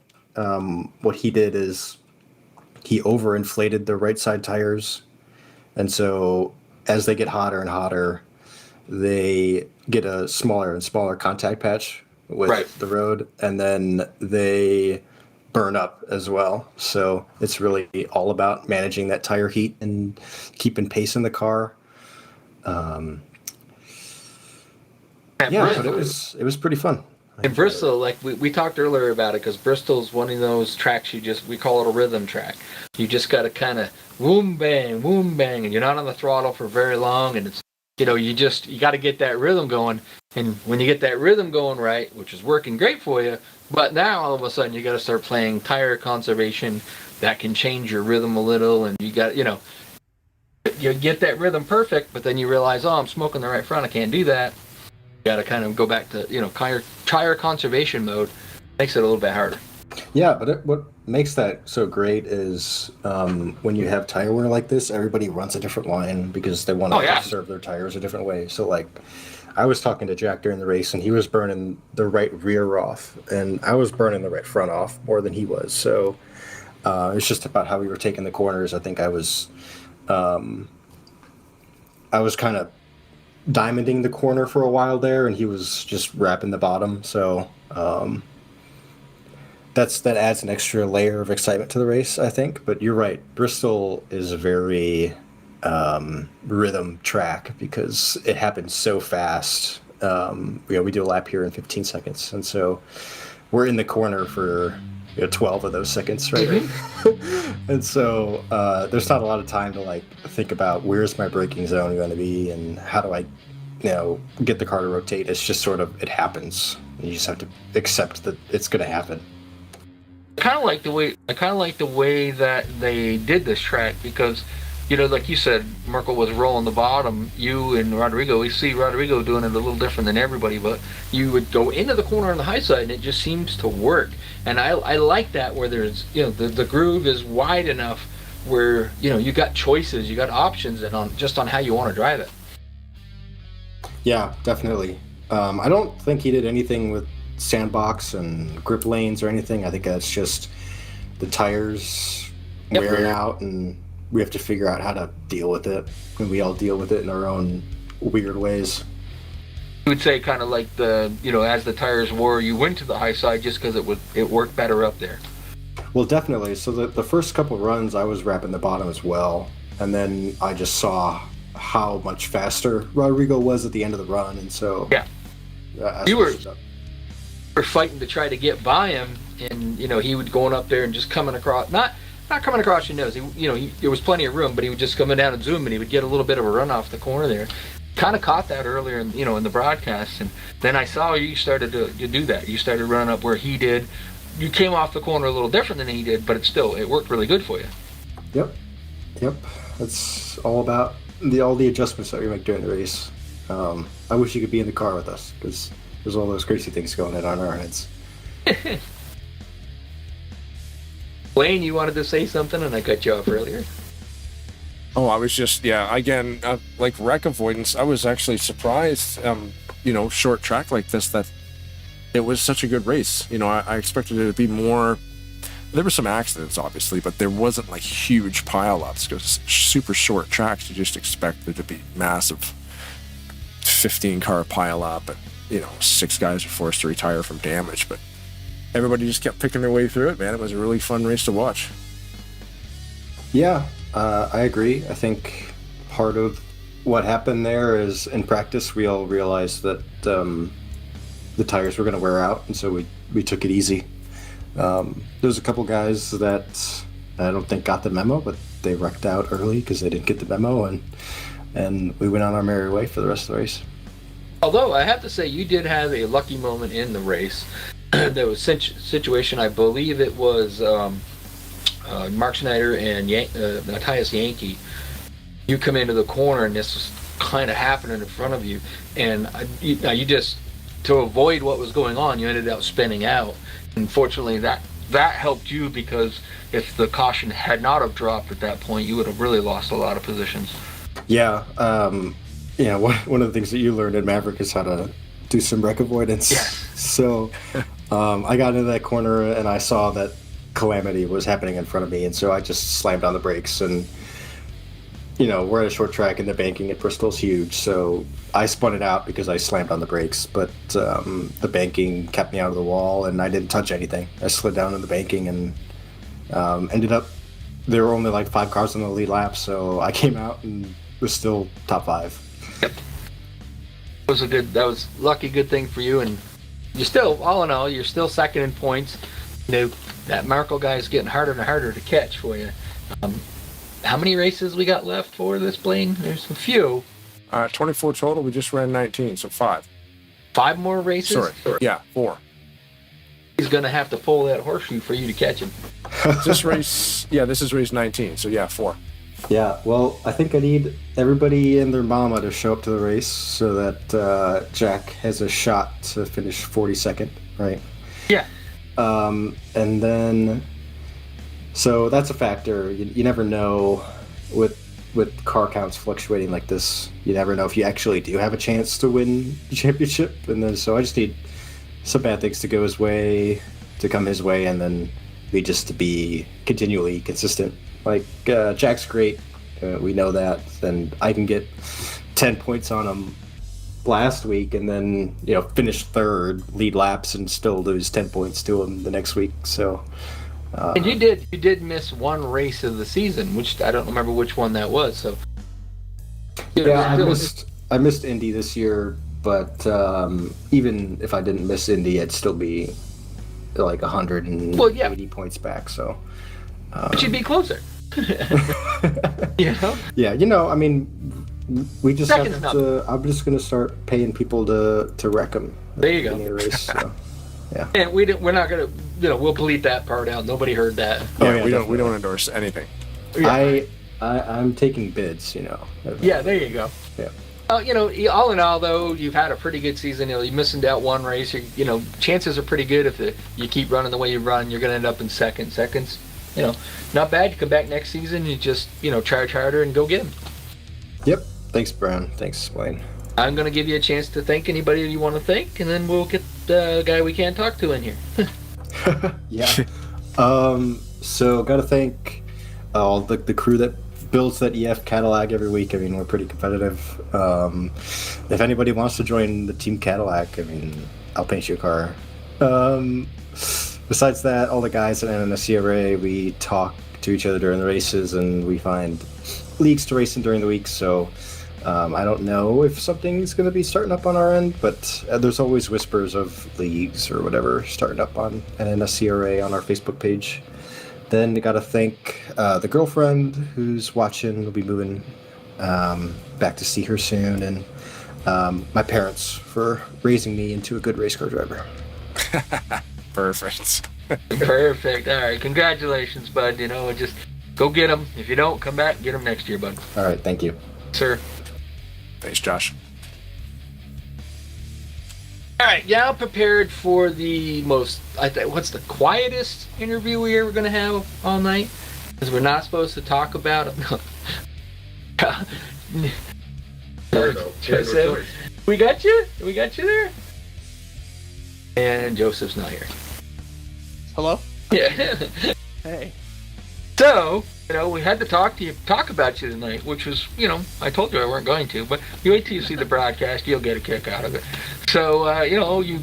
What he did is he overinflated the right side tires, and so as they get hotter and hotter, they get a smaller and smaller contact patch with the road, and then they burn up as well. So it's really all about managing that tire heat and keeping pace in the car. Yeah, but it was pretty fun. In Bristol, like we talked earlier about it, because Bristol's one of those tracks we call it a rhythm track. You just got to kind of boom bang, and you're not on the throttle for very long, and it's you got to get that rhythm going. And when you get that rhythm going right, which is working great for you, but now all of a sudden you got to start playing tire conservation. That can change your rhythm a little, and you got you get that rhythm perfect, but then you realize, oh, I'm smoking the right front, I can't do that. You got to kind of go back to tire conservation mode. Makes it a little bit harder. Yeah, but what makes that so great is when you have tire wear like this, everybody runs a different line because they want to serve their tires a different way. So, like, I was talking to Jack during the race, and he was burning the right rear off, and I was burning the right front off more than he was. So it's just about how we were taking the corners. I think I was kind of diamonding the corner for a while there, and he was just wrapping the bottom. So that adds an extra layer of excitement to the race, I think. But you're right, Bristol is a very rhythm track because it happens so fast. We do a lap here in 15 seconds, and so we're in the corner for 12 of those seconds, right? And so there's not a lot of time to like think about where's my braking zone going to be and how do I get the car to rotate. It's just sort of, it happens. You just have to accept that it's going to happen. I kind of like the way that they did this track because, like you said, Merkel was rolling the bottom. You and Rodrigo, we see Rodrigo doing it a little different than everybody, but you would go into the corner on the high side and it just seems to work. And I like that where there's, the groove is wide enough where, you got choices, you got options and on how you want to drive it. Yeah, definitely. I don't think he did anything with sandbox and grip lanes or anything. I think that's just the tires wearing out, and we have to figure out how to deal with it, and we all deal with it in our own weird ways. You would say kind of like as the tires wore, you went to the high side just because it worked better up there. Well, definitely. So the first couple runs, I was wrapping the bottom as well, and then I just saw how much faster Rodrigo was at the end of the run, and so you were fighting to try to get by him, and he would going up there and just coming across, not coming across your nose. There was plenty of room, but he would just come down and zoom, and he would get a little bit of a run off the corner there. Kind of caught that earlier in the broadcast, and then I saw you started to do that. You started running up where he did. You came off the corner a little different than he did, but it worked really good for you. Yep. That's all about all the adjustments that we make during the race. I wish you could be in the car with us because there's all those crazy things going on our heads. Wayne, you wanted to say something, and I cut you off earlier. Oh, I was just, again, like wreck avoidance, I was actually surprised, short track like this, that it was such a good race. I expected it to be more, there were some accidents, obviously, but there wasn't like huge pileups because super short tracks, you just expect there to be massive 15-car pileup and, 6 guys are forced to retire from damage, but everybody just kept picking their way through it, man. It was a really fun race to watch. Yeah, I agree. I think part of what happened there is in practice we all realized that the tires were going to wear out, and so we took it easy. There's a couple guys that I don't think got the memo, but they wrecked out early because they didn't get the memo, and we went on our merry way for the rest of the race. Although I have to say you did have a lucky moment in the race. There was a situation, I believe it was Mark Schneider and Matthias Yankee. You come into the corner and this was kind of happening in front of you, and you just, to avoid what was going on, you ended up spinning out. Unfortunately, that helped you because if the caution had not have dropped at that point, you would have really lost a lot of positions. Yeah, one of the things that you learned in Maverick is how to do some wreck avoidance. Yes. So I got into that corner and I saw that calamity was happening in front of me, and so I just slammed on the brakes. And we're at a short track and the banking at Bristol's huge, so I spun it out because I slammed on the brakes, but the banking kept me out of the wall and I didn't touch anything. I slid down in the banking and ended up, there were only like 5 cars on the lead lap, so I came out and was still top 5. Yep. That was lucky, good thing for you, and you're still, all in all, you're still second in points. That Markle guy is getting harder and harder to catch for you. How many races we got left for this Blaine? There's a few. 24 total. We just ran 19, so 5. 5 more races? Sorry. Yeah, 4. He's going to have to pull that horseshoe for you to catch him. This is race 19, so 4. Yeah, well, I think I need everybody and their mama to show up to the race so that Jack has a shot to finish 42nd, right? Yeah. And then, so that's a factor. You never know with car counts fluctuating like this. You never know if you actually do have a chance to win the championship. And then, so I just need some bad things to go his way, to come his way, and then me just to be continually consistent. Like, Jack's great. We know that. And I can get 10 points on him last week, and then finish third, lead laps, and still lose 10 points to him the next week. So, and you did miss one race of the season, which I don't remember which one that was. So yeah, I missed Indy this year, but even if I didn't miss Indy, I'd still be like 180 points back. So, but you'd be closer. Yeah, I mean, we just have to. I'm just gonna start paying people to wreck them. There you go. The race, so, yeah. And we're not gonna. We'll delete that part out. Nobody heard that. Yeah, we don't endorse anything. Yeah. I'm taking bids. Yeah, there you go. Yeah. All in all, though, you've had a pretty good season. You're missing out one race. Chances are pretty good if you keep running the way you run, you're gonna end up in seconds. Not bad. You come back next season, you just, try harder and go get them. Yep. Thanks, Brown. Thanks, Wayne. I'm going to give you a chance to thank anybody you want to thank, and then we'll get the guy we can't talk to in here. Yeah. So got to thank all the crew that builds that EF Cadillac every week. I mean, we're pretty competitive. If anybody wants to join the Team Cadillac, I mean, I'll paint you a car. Besides that, all the guys at NNSCRA, we talk to each other during the races, and we find leagues to race in during the week. So I don't know if something's going to be starting up on our end, but there's always whispers of leagues or whatever starting up on NNSCRA on our Facebook page. Then we got to thank the girlfriend who's watching. We'll be moving back to see her soon, and my parents for raising me into a good race car driver. Perfect. Perfect. All right. Congratulations, bud. Just go get them. If you don't, come back and get them next year, bud. All right. Thank you. Sir. Thanks, Josh. All right. Yeah, I'm prepared for the what's the quietest interview we're ever going to have all night? Because we're not supposed to talk about it. Joseph, we got you? We got you there? And Joseph's not here. Hello? Yeah. Hey. So, we had to talk about you tonight, which was, I told you I weren't going to, but you wait till you see the broadcast, you'll get a kick out of it. So, you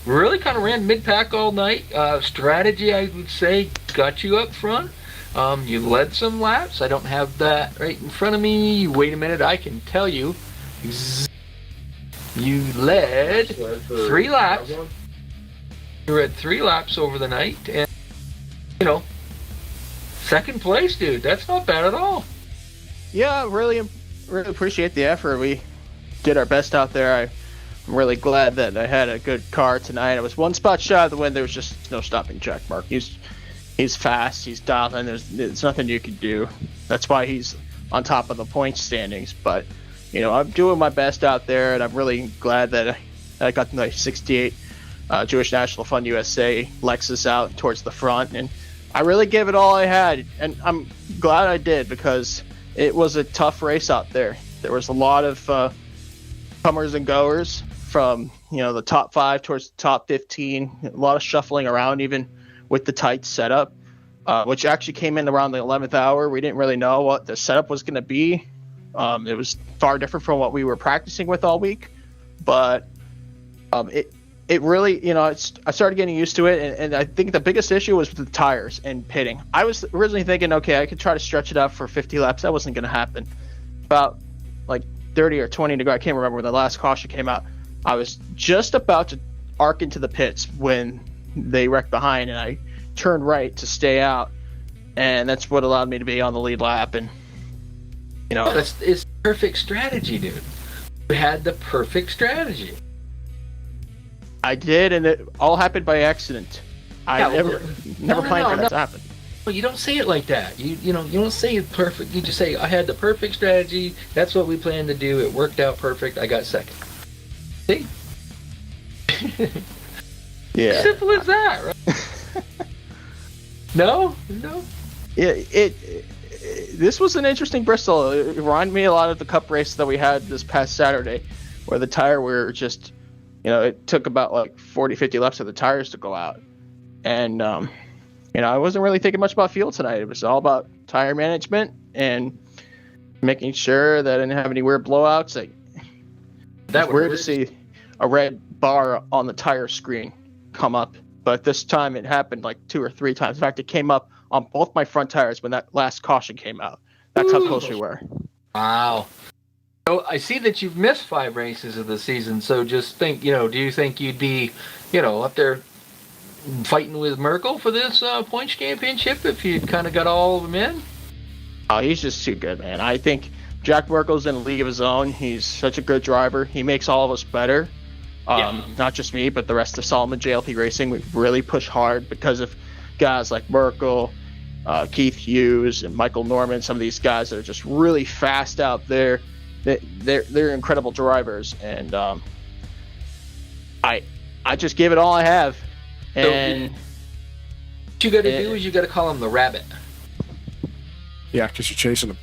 really kind of ran mid-pack all night. Strategy, I would say, got you up front. You led some laps. I don't have that right in front of me. Wait a minute, I can tell you. You led 3 laps. You were at 3 laps over the night, and, second place, dude. That's not bad at all. Yeah, really appreciate the effort. We did our best out there. I'm really glad that I had a good car tonight. I was 1 spot shy of the win. There was just no stopping check mark. He's fast. He's dialed in. There's nothing you can do. That's why he's on top of the points standings. But, I'm doing my best out there, and I'm really glad that I got the 68 Jewish National Fund USA Lexus out towards the front, and I really gave it all I had, and I'm glad I did because it was a tough race out there. There was a lot of comers and goers from the top 5 towards the top 15, a lot of shuffling around even with the tight setup, which actually came in around the 11th hour. We didn't really know what the setup was going to be. It was far different from what we were practicing with all week, but it really, I started getting used to it, and I think the biggest issue was with the tires and pitting. I was originally thinking, okay, I could try to stretch it out for 50 laps. That wasn't going to happen. About 30 or 20 to go, I can't remember when the last caution came out. I was just about to arc into the pits when they wrecked behind, and I turned right to stay out, and that's what allowed me to be on the lead lap. And it's perfect strategy, dude. You had the perfect strategy. I did, and it all happened by accident. I never planned for that to happen. Well, you don't say it like that. You don't say it perfect. You just say, I had the perfect strategy. That's what we planned to do. It worked out perfect. I got second. See? Yeah. Simple as that, right? No. Yeah. This was an interesting Bristol. It reminded me a lot of the Cup race that we had this past Saturday, where the tire were just. It took about 40, 50 laps of the tires to go out. And, I wasn't really thinking much about fuel tonight. It was all about tire management and making sure that I didn't have any weird blowouts. It's weird to see a red bar on the tire screen come up, but this time it happened like 2 or 3 times. In fact, it came up on both my front tires when that last caution came out. That's how close we were. Wow. So I see that you've missed 5 races of the season. So just think, do you think you'd be, up there fighting with Merkel for this points championship if you'd kind of got all of them in? Oh, he's just too good, man. I think Jack Merkel's in a league of his own. He's such a good driver. He makes all of us better. Not just me, but the rest of Solomon JLP Racing. We really push hard because of guys like Merkel, Keith Hughes, and Michael Norman. Some of these guys that are just really fast out there. They're incredible drivers, and I just give it all I have. And what you got to do is you got to call him the Rabbit. Yeah, because you're chasing them.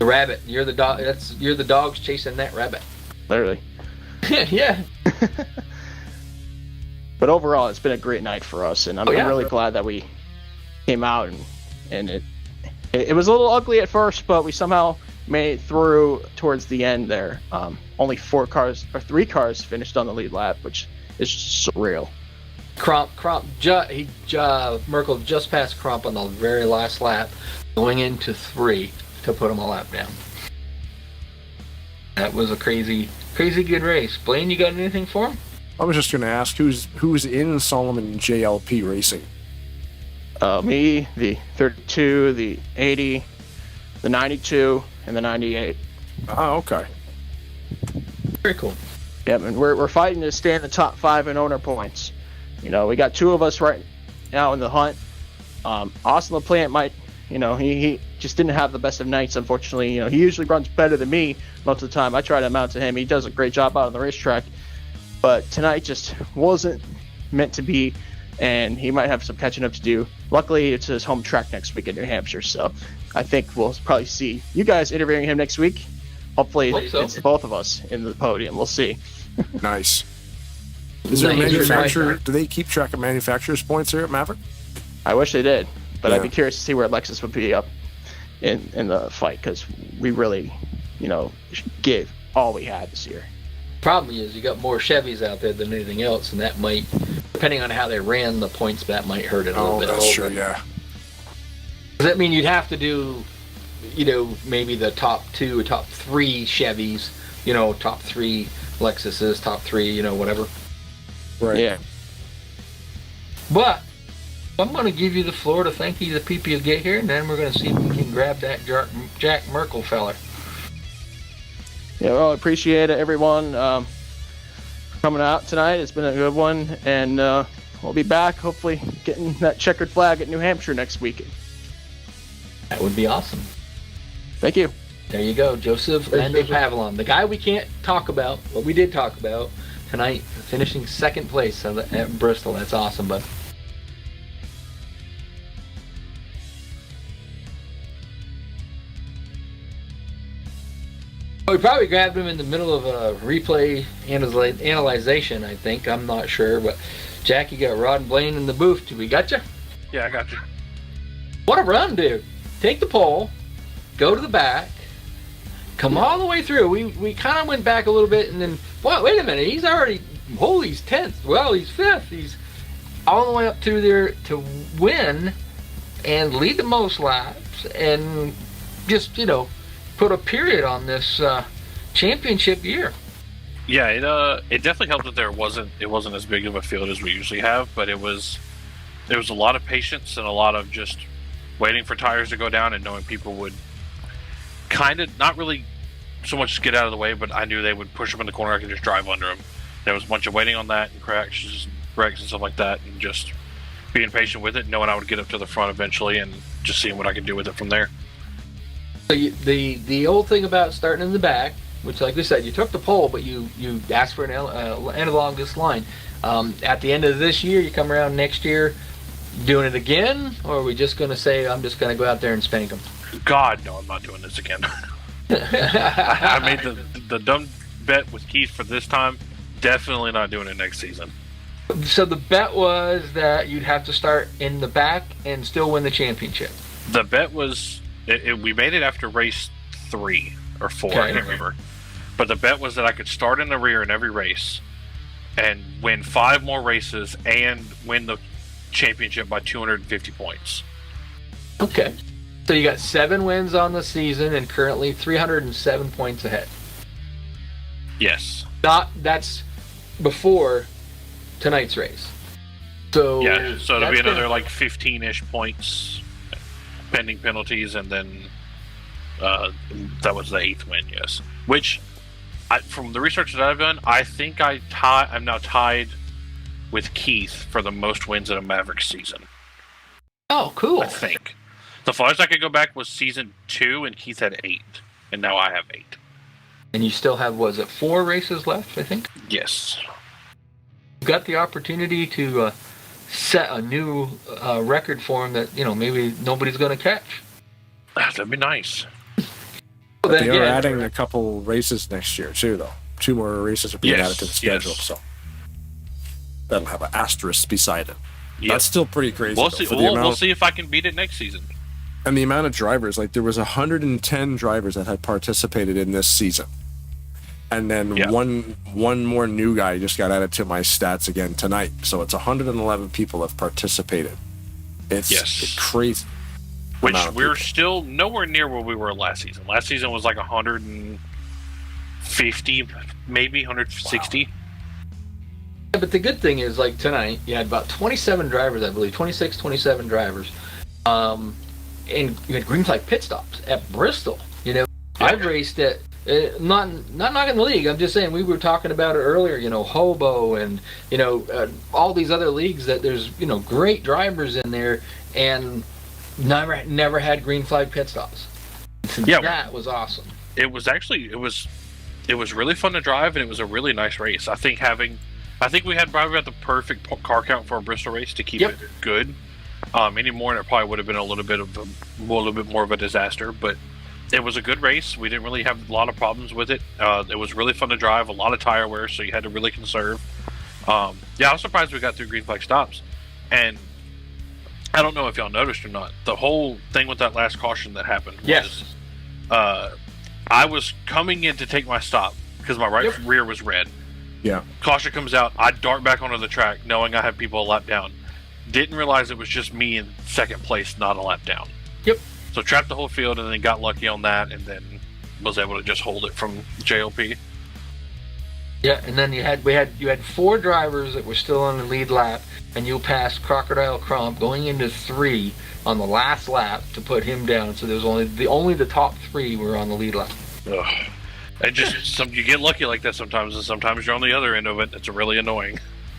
The rabbit. You're the dog. You're the dogs chasing that rabbit. Literally. Yeah. But overall, it's been a great night for us, and I'm really glad that we came out and it was a little ugly at first, but we somehow made it through towards the end there. Only 3 cars finished on the lead lap, which is surreal. Merkel just passed Crump on the very last lap, going into 3 to put him a lap down. That was a crazy good race. Blaine, you got anything for him? I was just going to ask who's in Solomon JLP Racing. Me, the 32, the 80, the 92, and the 98. Oh, okay. Very cool. Yeah, and we're fighting to stay in the top 5 in owner points. We got 2 of us right now in the hunt. Austin LaPlante might, he just didn't have the best of nights, unfortunately. He usually runs better than me most of the time. I try to mount to him. He does a great job out on the racetrack. But tonight just wasn't meant to be, and he might have some catching up to do. Luckily, it's his home track next week in New Hampshire, so I think we'll probably see you guys interviewing him next week. Hopefully, it's both of us in the podium. We'll see. Nice. Is there a manufacturer? Do they keep track of manufacturers' points here at Maverick? I wish they did, but I'd be curious to see where Lexus would be up in the fight, because we really, gave all we had this year. Problem is, you got more Chevys out there than anything else, and that might, depending on how they ran the points, that might hurt it a little bit. Oh, that's true, yeah. Does that mean you'd have to do, maybe the top 2 or top 3 Chevys, top 3 Lexuses, top 3, whatever? Right. Yeah. But I'm going to give you the floor to thank you, the people you get here, and then we're going to see if we can grab that Jack Merkel feller. Yeah, well, I appreciate it, everyone, coming out tonight. It's been a good one, and we'll be back, hopefully, getting that checkered flag at New Hampshire next week. That would be awesome. Thank you. There you go, Joseph Lande Pavlon, the guy we can't talk about, what we did talk about tonight, finishing 2nd place at Bristol. That's awesome, bud. We probably grabbed him in the middle of a replay analyzation, I think. I'm not sure, but Jack, you got Rod and Blaine in the booth. We got you? Yeah, I got you. What a run, dude. Take the pole, go to the back, come all the way through. We kind of went back a little bit, and then, wait a minute, he's 10th. Well, he's 5th. He's all the way up through there to win and lead the most laps and just, put a period on this championship year. Yeah, it definitely helped that it wasn't as big of a field as we usually have, but there was a lot of patience and a lot of just waiting for tires to go down and knowing people would kind of not really so much get out of the way, but I knew they would push them in the corner. I could just drive under them. There was a bunch of waiting on that and crashes, wrecks and stuff like that, and just being patient with it, knowing I would get up to the front eventually, and just seeing what I could do with it from there. So the old thing about starting in the back, which, like we said, you took the pole, but you asked for an analogous line. At the end of this year, you come around next year, doing it again, or are we just going to say, I'm just going to go out there and spank them? God, no, I'm not doing this again. I made the dumb bet with Keith for this time. Definitely not doing it next season. So the bet was that you'd have to start in the back and still win the championship. The bet was... we made it after race 3 or 4, I can't remember. But the bet was that I could start in the rear in every race and win 5 more races and win the championship by 250 points. Okay. So you got 7 wins on the season and currently 307 points ahead. Yes. That's before tonight's race. So yeah, so it'll be another gonna... like 15-ish points pending penalties, and then that was the 8th win, yes. Which, from the research that I've done, I think I'm now tied with Keith for the most wins in a Maverick season. Oh, cool. I think. The farthest I could go back was season 2, and Keith had 8, and now I have 8. And you still have, was it 4 races left, I think? Yes. You've got the opportunity to set a new record for him that, maybe nobody's going to catch. That'd be nice. But they are adding a couple races next year, too, though. 2 more races are being added to the schedule, so that'll have an asterisk beside it. Yep. That's still pretty crazy. We'll see. We'll see if I can beat it next season. And the amount of drivers, like there was 110 drivers that had participated in this season. And then one more new guy just got added to my stats again tonight. So it's 111 people have participated. It's crazy. Which we're still nowhere near where we were last season. Last season was like 150, maybe 160. Wow. Yeah, but the good thing is, like tonight, you had about 27 drivers, I believe, 26, 27 drivers. And you had green flag pit stops at Bristol. I've raced at not knocking the league. I'm just saying we were talking about it earlier. Hobo and all these other leagues that there's great drivers in there and never had green flag pit stops. Yeah, that was awesome. It was really fun to drive, and it was a really nice race. I think we had probably about the perfect car count for a Bristol race to keep it good. Any more, and it probably would have been a little bit more of a disaster. But it was a good race. We didn't really have a lot of problems with it. It was really fun to drive. A lot of tire wear, so you had to really conserve. I was surprised we got through green flag stops. And I don't know if y'all noticed or not. The whole thing with that last caution that happened was, I was coming in to take my stop because my rear was red. Yeah. Caution comes out. I dart back onto the track, knowing I had people a lap down. Didn't realize it was just me in second place, not a lap down. Yep. So trapped the whole field, and then got lucky on that, and then was able to just hold it from JLP. Yeah, and then you had 4 drivers that were still on the lead lap, and you passed Crocodile Crump going into 3 on the last lap to put him down. So there was only the top 3 were on the lead lap. Ugh. And just you get lucky like that sometimes, and sometimes you're on the other end of it. It's really annoying.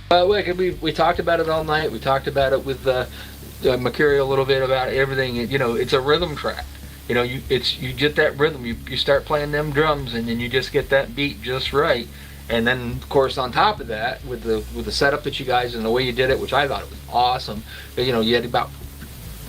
We talked about it all night. We talked about it with Mercury a little bit about everything. It's a rhythm track. You get that rhythm. You start playing them drums, and then you just get that beat just right. And then, of course, on top of that, with the setup that you guys and the way you did it, which I thought it was awesome. You had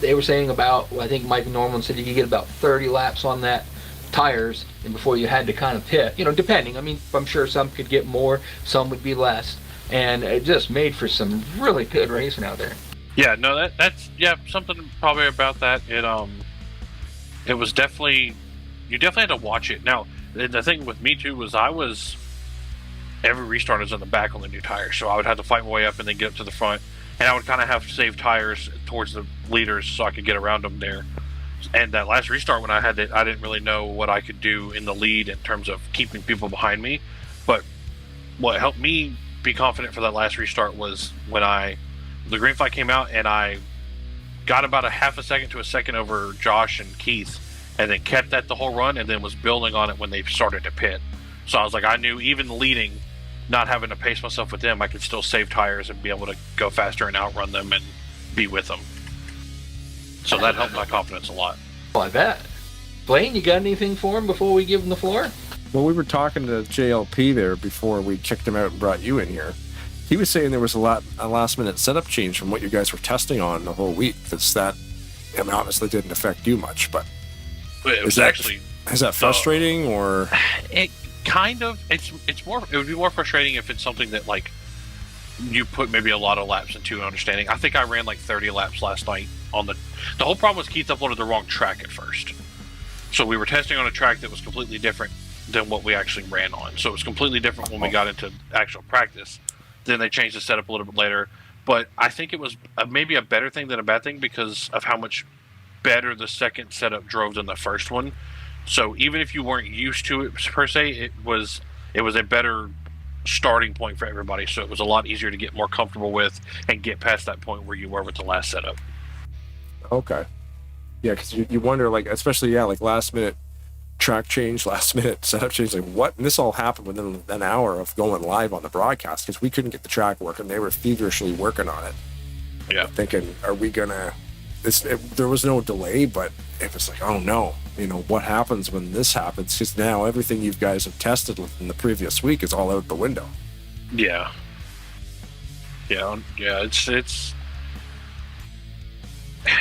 they were saying about, I think Mike Norman said you could get about 30 laps on that tires, and before you had to kind of pit. Depending. I mean, I'm sure some could get more, some would be less. And it just made for some really good racing out there. Yeah, no, that's something probably about that. It was definitely, you definitely had to watch it. Now, the thing with me too was every restart is on the back on the new tires, so I would have to fight my way up and then get up to the front, and I would kind of have to save tires towards the leaders so I could get around them there. And that last restart when I had it, I didn't really know what I could do in the lead in terms of keeping people behind me. But what helped me be confident for that last restart was when the green flag came out and I got about a half a second to a second over Josh and Keith, and then kept that the whole run, and then was building on it when they started to pit. So I was like, I knew even leading, not having to pace myself with them, I could still save tires and be able to go faster and outrun them and be with them. So that helped my confidence a lot. Well, I bet. Blaine, you got anything for him before we give him the floor? Well, we were talking to JLP there before we kicked him out and brought you in here. He was saying there was a last-minute setup change from what you guys were testing on the whole week. Honestly didn't affect you much, but is that frustrating or? It kind of. It's more. It would be more frustrating if it's something that like you put maybe a lot of laps into understanding. I think I ran like 30 laps last night on the whole problem was Keith uploaded the wrong track at first. So we were testing on a track that was completely different. than what we actually ran on. So it was completely different when we got into actual practice. Then they changed the setup a little bit later. But I think it was maybe a better thing than a bad thing because of how much better the second setup drove than the first one. So even if you weren't used to it per se, it was a better starting point for everybody. So it was a lot easier to get more comfortable with and get past that point where you were with the last setup. Okay. Yeah, because you wonder, like, especially, like last minute track change, last minute setup change, like what? And this all happened within an hour of going live on the broadcast because we couldn't get the track working. They were feverishly working on it. Yeah. Thinking, are we gonna? There was no delay, but it was like, oh no, what happens when this happens? Because now everything you guys have tested in the previous week is all out the window. Yeah. It's.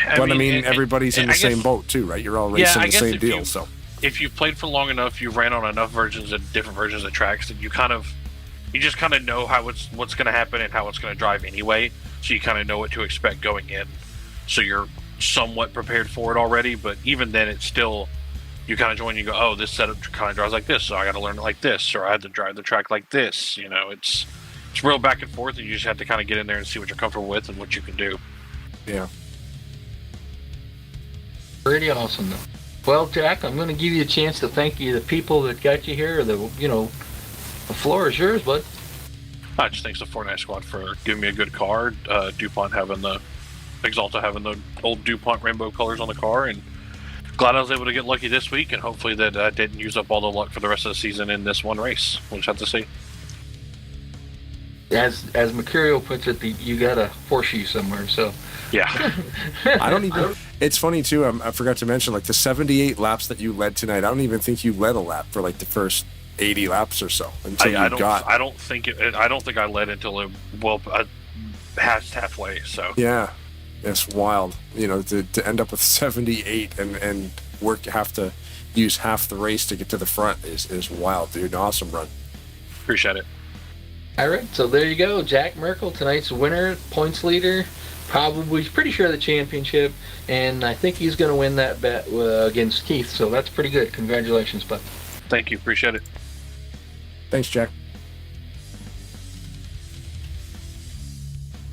I mean, everybody's in the same boat too, right? You're all racing the same deal. So if you've played for long enough, you ran on enough different versions of tracks that you just kind of know what's going to happen and how it's going to drive anyway. So you kind of know what to expect going in. So you're somewhat prepared for it already. But even then, it's still, you kind of join and you go, oh, this setup kind of drives like this, so I got to learn it like this, or I had to drive the track like this. It's real back and forth, and you just have to kind of get in there and see what you're comfortable with and what you can do. Yeah. Pretty awesome, though. Well, Jack, I'm going to give you a chance to thank the people that got you here. The floor is yours, bud. Just thanks to Fortnite Squad for giving me a good car. DuPont having the Exalta having the old DuPont rainbow colors on the car, and glad I was able to get lucky this week, and hopefully that I didn't use up all the luck for the rest of the season in this one race. We'll just have to see. As Mercurial puts it, you got a horseshoe somewhere, so. Yeah. I don't even. It's funny too. I forgot to mention, like the 78 laps that you led tonight. I don't even think you led a lap for like the first 80 laps or so until I don't think I led until past halfway. So yeah, it's wild. To end up with 78 and have to use half the race to get to the front is wild, dude. Awesome run. Appreciate it. All right, so there you go, Jack Merkel, tonight's winner, points leader. Probably pretty sure the championship, and I think he's going to win that bet against Keith, so that's pretty good. Congratulations, bud. Thank you. Appreciate it. Thanks, Jack.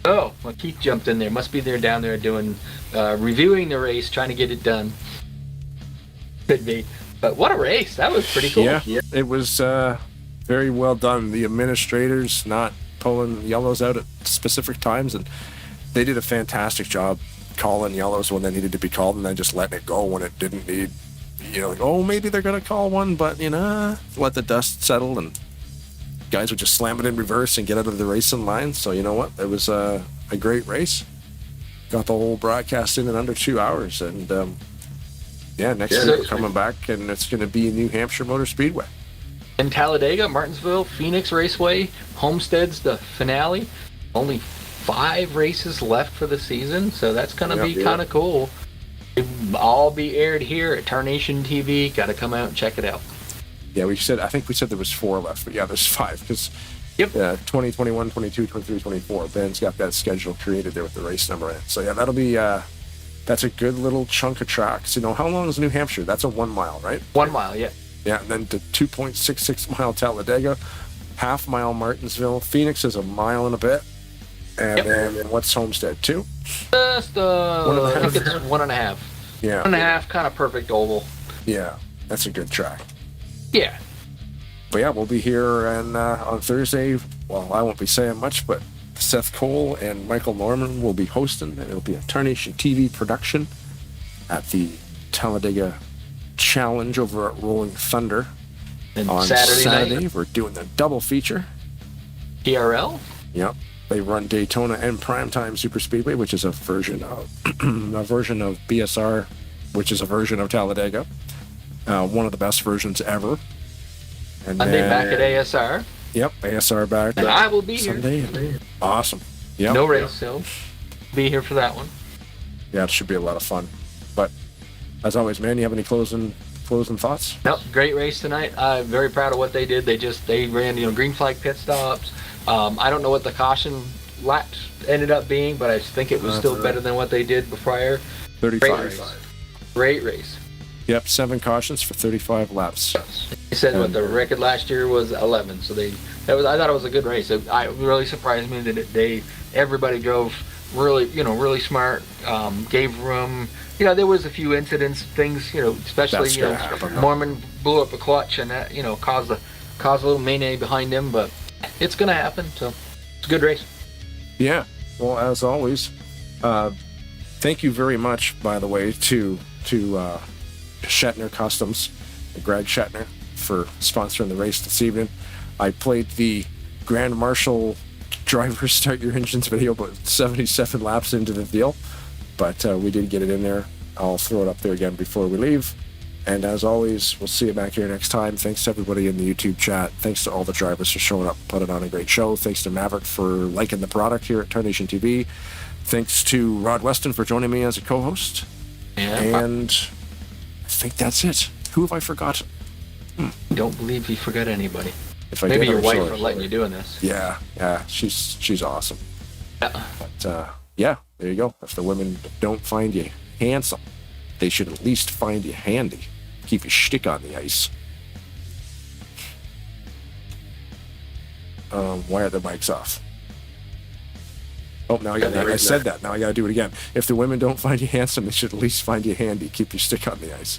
Oh, well, Keith jumped in there. Must be down there doing, reviewing the race, trying to get it done. Could be. But what a race. That was pretty cool. Yeah. It was very well done. The administrators not pulling yellows out at specific times, and they did a fantastic job calling yellows when they needed to be called and then just letting it go when it didn't need, like, oh, maybe they're going to call one, but, let the dust settle, and guys would just slam it in reverse and get out of the racing line. So, you know what? It was a great race. Got the whole broadcast in under 2 hours, and, next week we're coming back, and it's going to be New Hampshire Motor Speedway. In Talladega, Martinsville, Phoenix Raceway, Homestead's the finale. Only 5 races left for the season, so that's going to be kind of cool. It'll all be aired here at Tarnation TV. Got to come out and check it out. Yeah, I think we said there was 4 left, but yeah, there's 5 because 20, 21, 22, 23, 24. Ben's got that schedule created there with the race number in it. So yeah, that'll be that's a good little chunk of tracks. How long is New Hampshire? That's a 1 mile, right? 1 mile, yeah. Yeah, and then to 2.66 mile Talladega, half mile Martinsville. Phoenix is a mile and a bit. And then what's Homestead, 2? Just, I think it's 1.5. Yeah. 1.5, kind of perfect oval. Yeah, that's a good track. Yeah. But yeah, we'll be here on Thursday. Well, I won't be saying much, but Seth Cole and Michael Norman will be hosting, and it'll be a Tarnation TV production at the Talladega Challenge over at Rolling Thunder. And on Saturday night, we're doing the double feature. HVRL? Yep. They run Daytona and Primetime Super Speedway, which is a version of BSR, which is a version of Talladega. One of the best versions ever. And Sunday back at ASR. Yep, ASR back. And I will be Sunday. here. Awesome. Yep. No race, so be here for that one. Yeah, it should be a lot of fun. But as always, man, you have any closing thoughts? Nope, great race tonight. I'm very proud of what they did. They ran green flag pit stops. I don't know what the caution laps ended up being, but I think it was still better than what they did prior. 35. Great race. Yep, 7 cautions for 35 laps. They said what the record last year was 11, so I thought it was a good race. It really surprised me that everybody drove really smart, gave room. There was a few incidents, things, especially Mormon blew up a clutch and that caused a little melee behind him, but it's gonna happen. So it's a good race. Yeah. Well, as always, thank you very much, by the way, to Schettner Customs, Greg Schettner, for sponsoring the race this evening. I played the Grand Marshal driver start your engines video about 77 laps into the deal, but we did get it in there. I'll throw it up there again before we leave. And as always, we'll see you back here next time. Thanks to everybody in the YouTube chat. Thanks to all the drivers for showing up, putting on a great show. Thanks to Maverick for liking the product here at Tarnation TV. Thanks to Rod Weston for joining me as a co-host. Yeah. And I think that's it. Who have I forgotten? Don't believe you forgot anybody. If I Maybe did, your I'm wife sorry. for letting you doing this. Yeah, she's awesome. Yeah. But yeah, there you go. If the women don't find you handsome, they should at least find you handy. Keep your shtick on the ice. Why are the mics off? Oh, now I said that. Now I got to do it again. If the women don't find you handsome, they should at least find you handy. Keep your stick on the ice.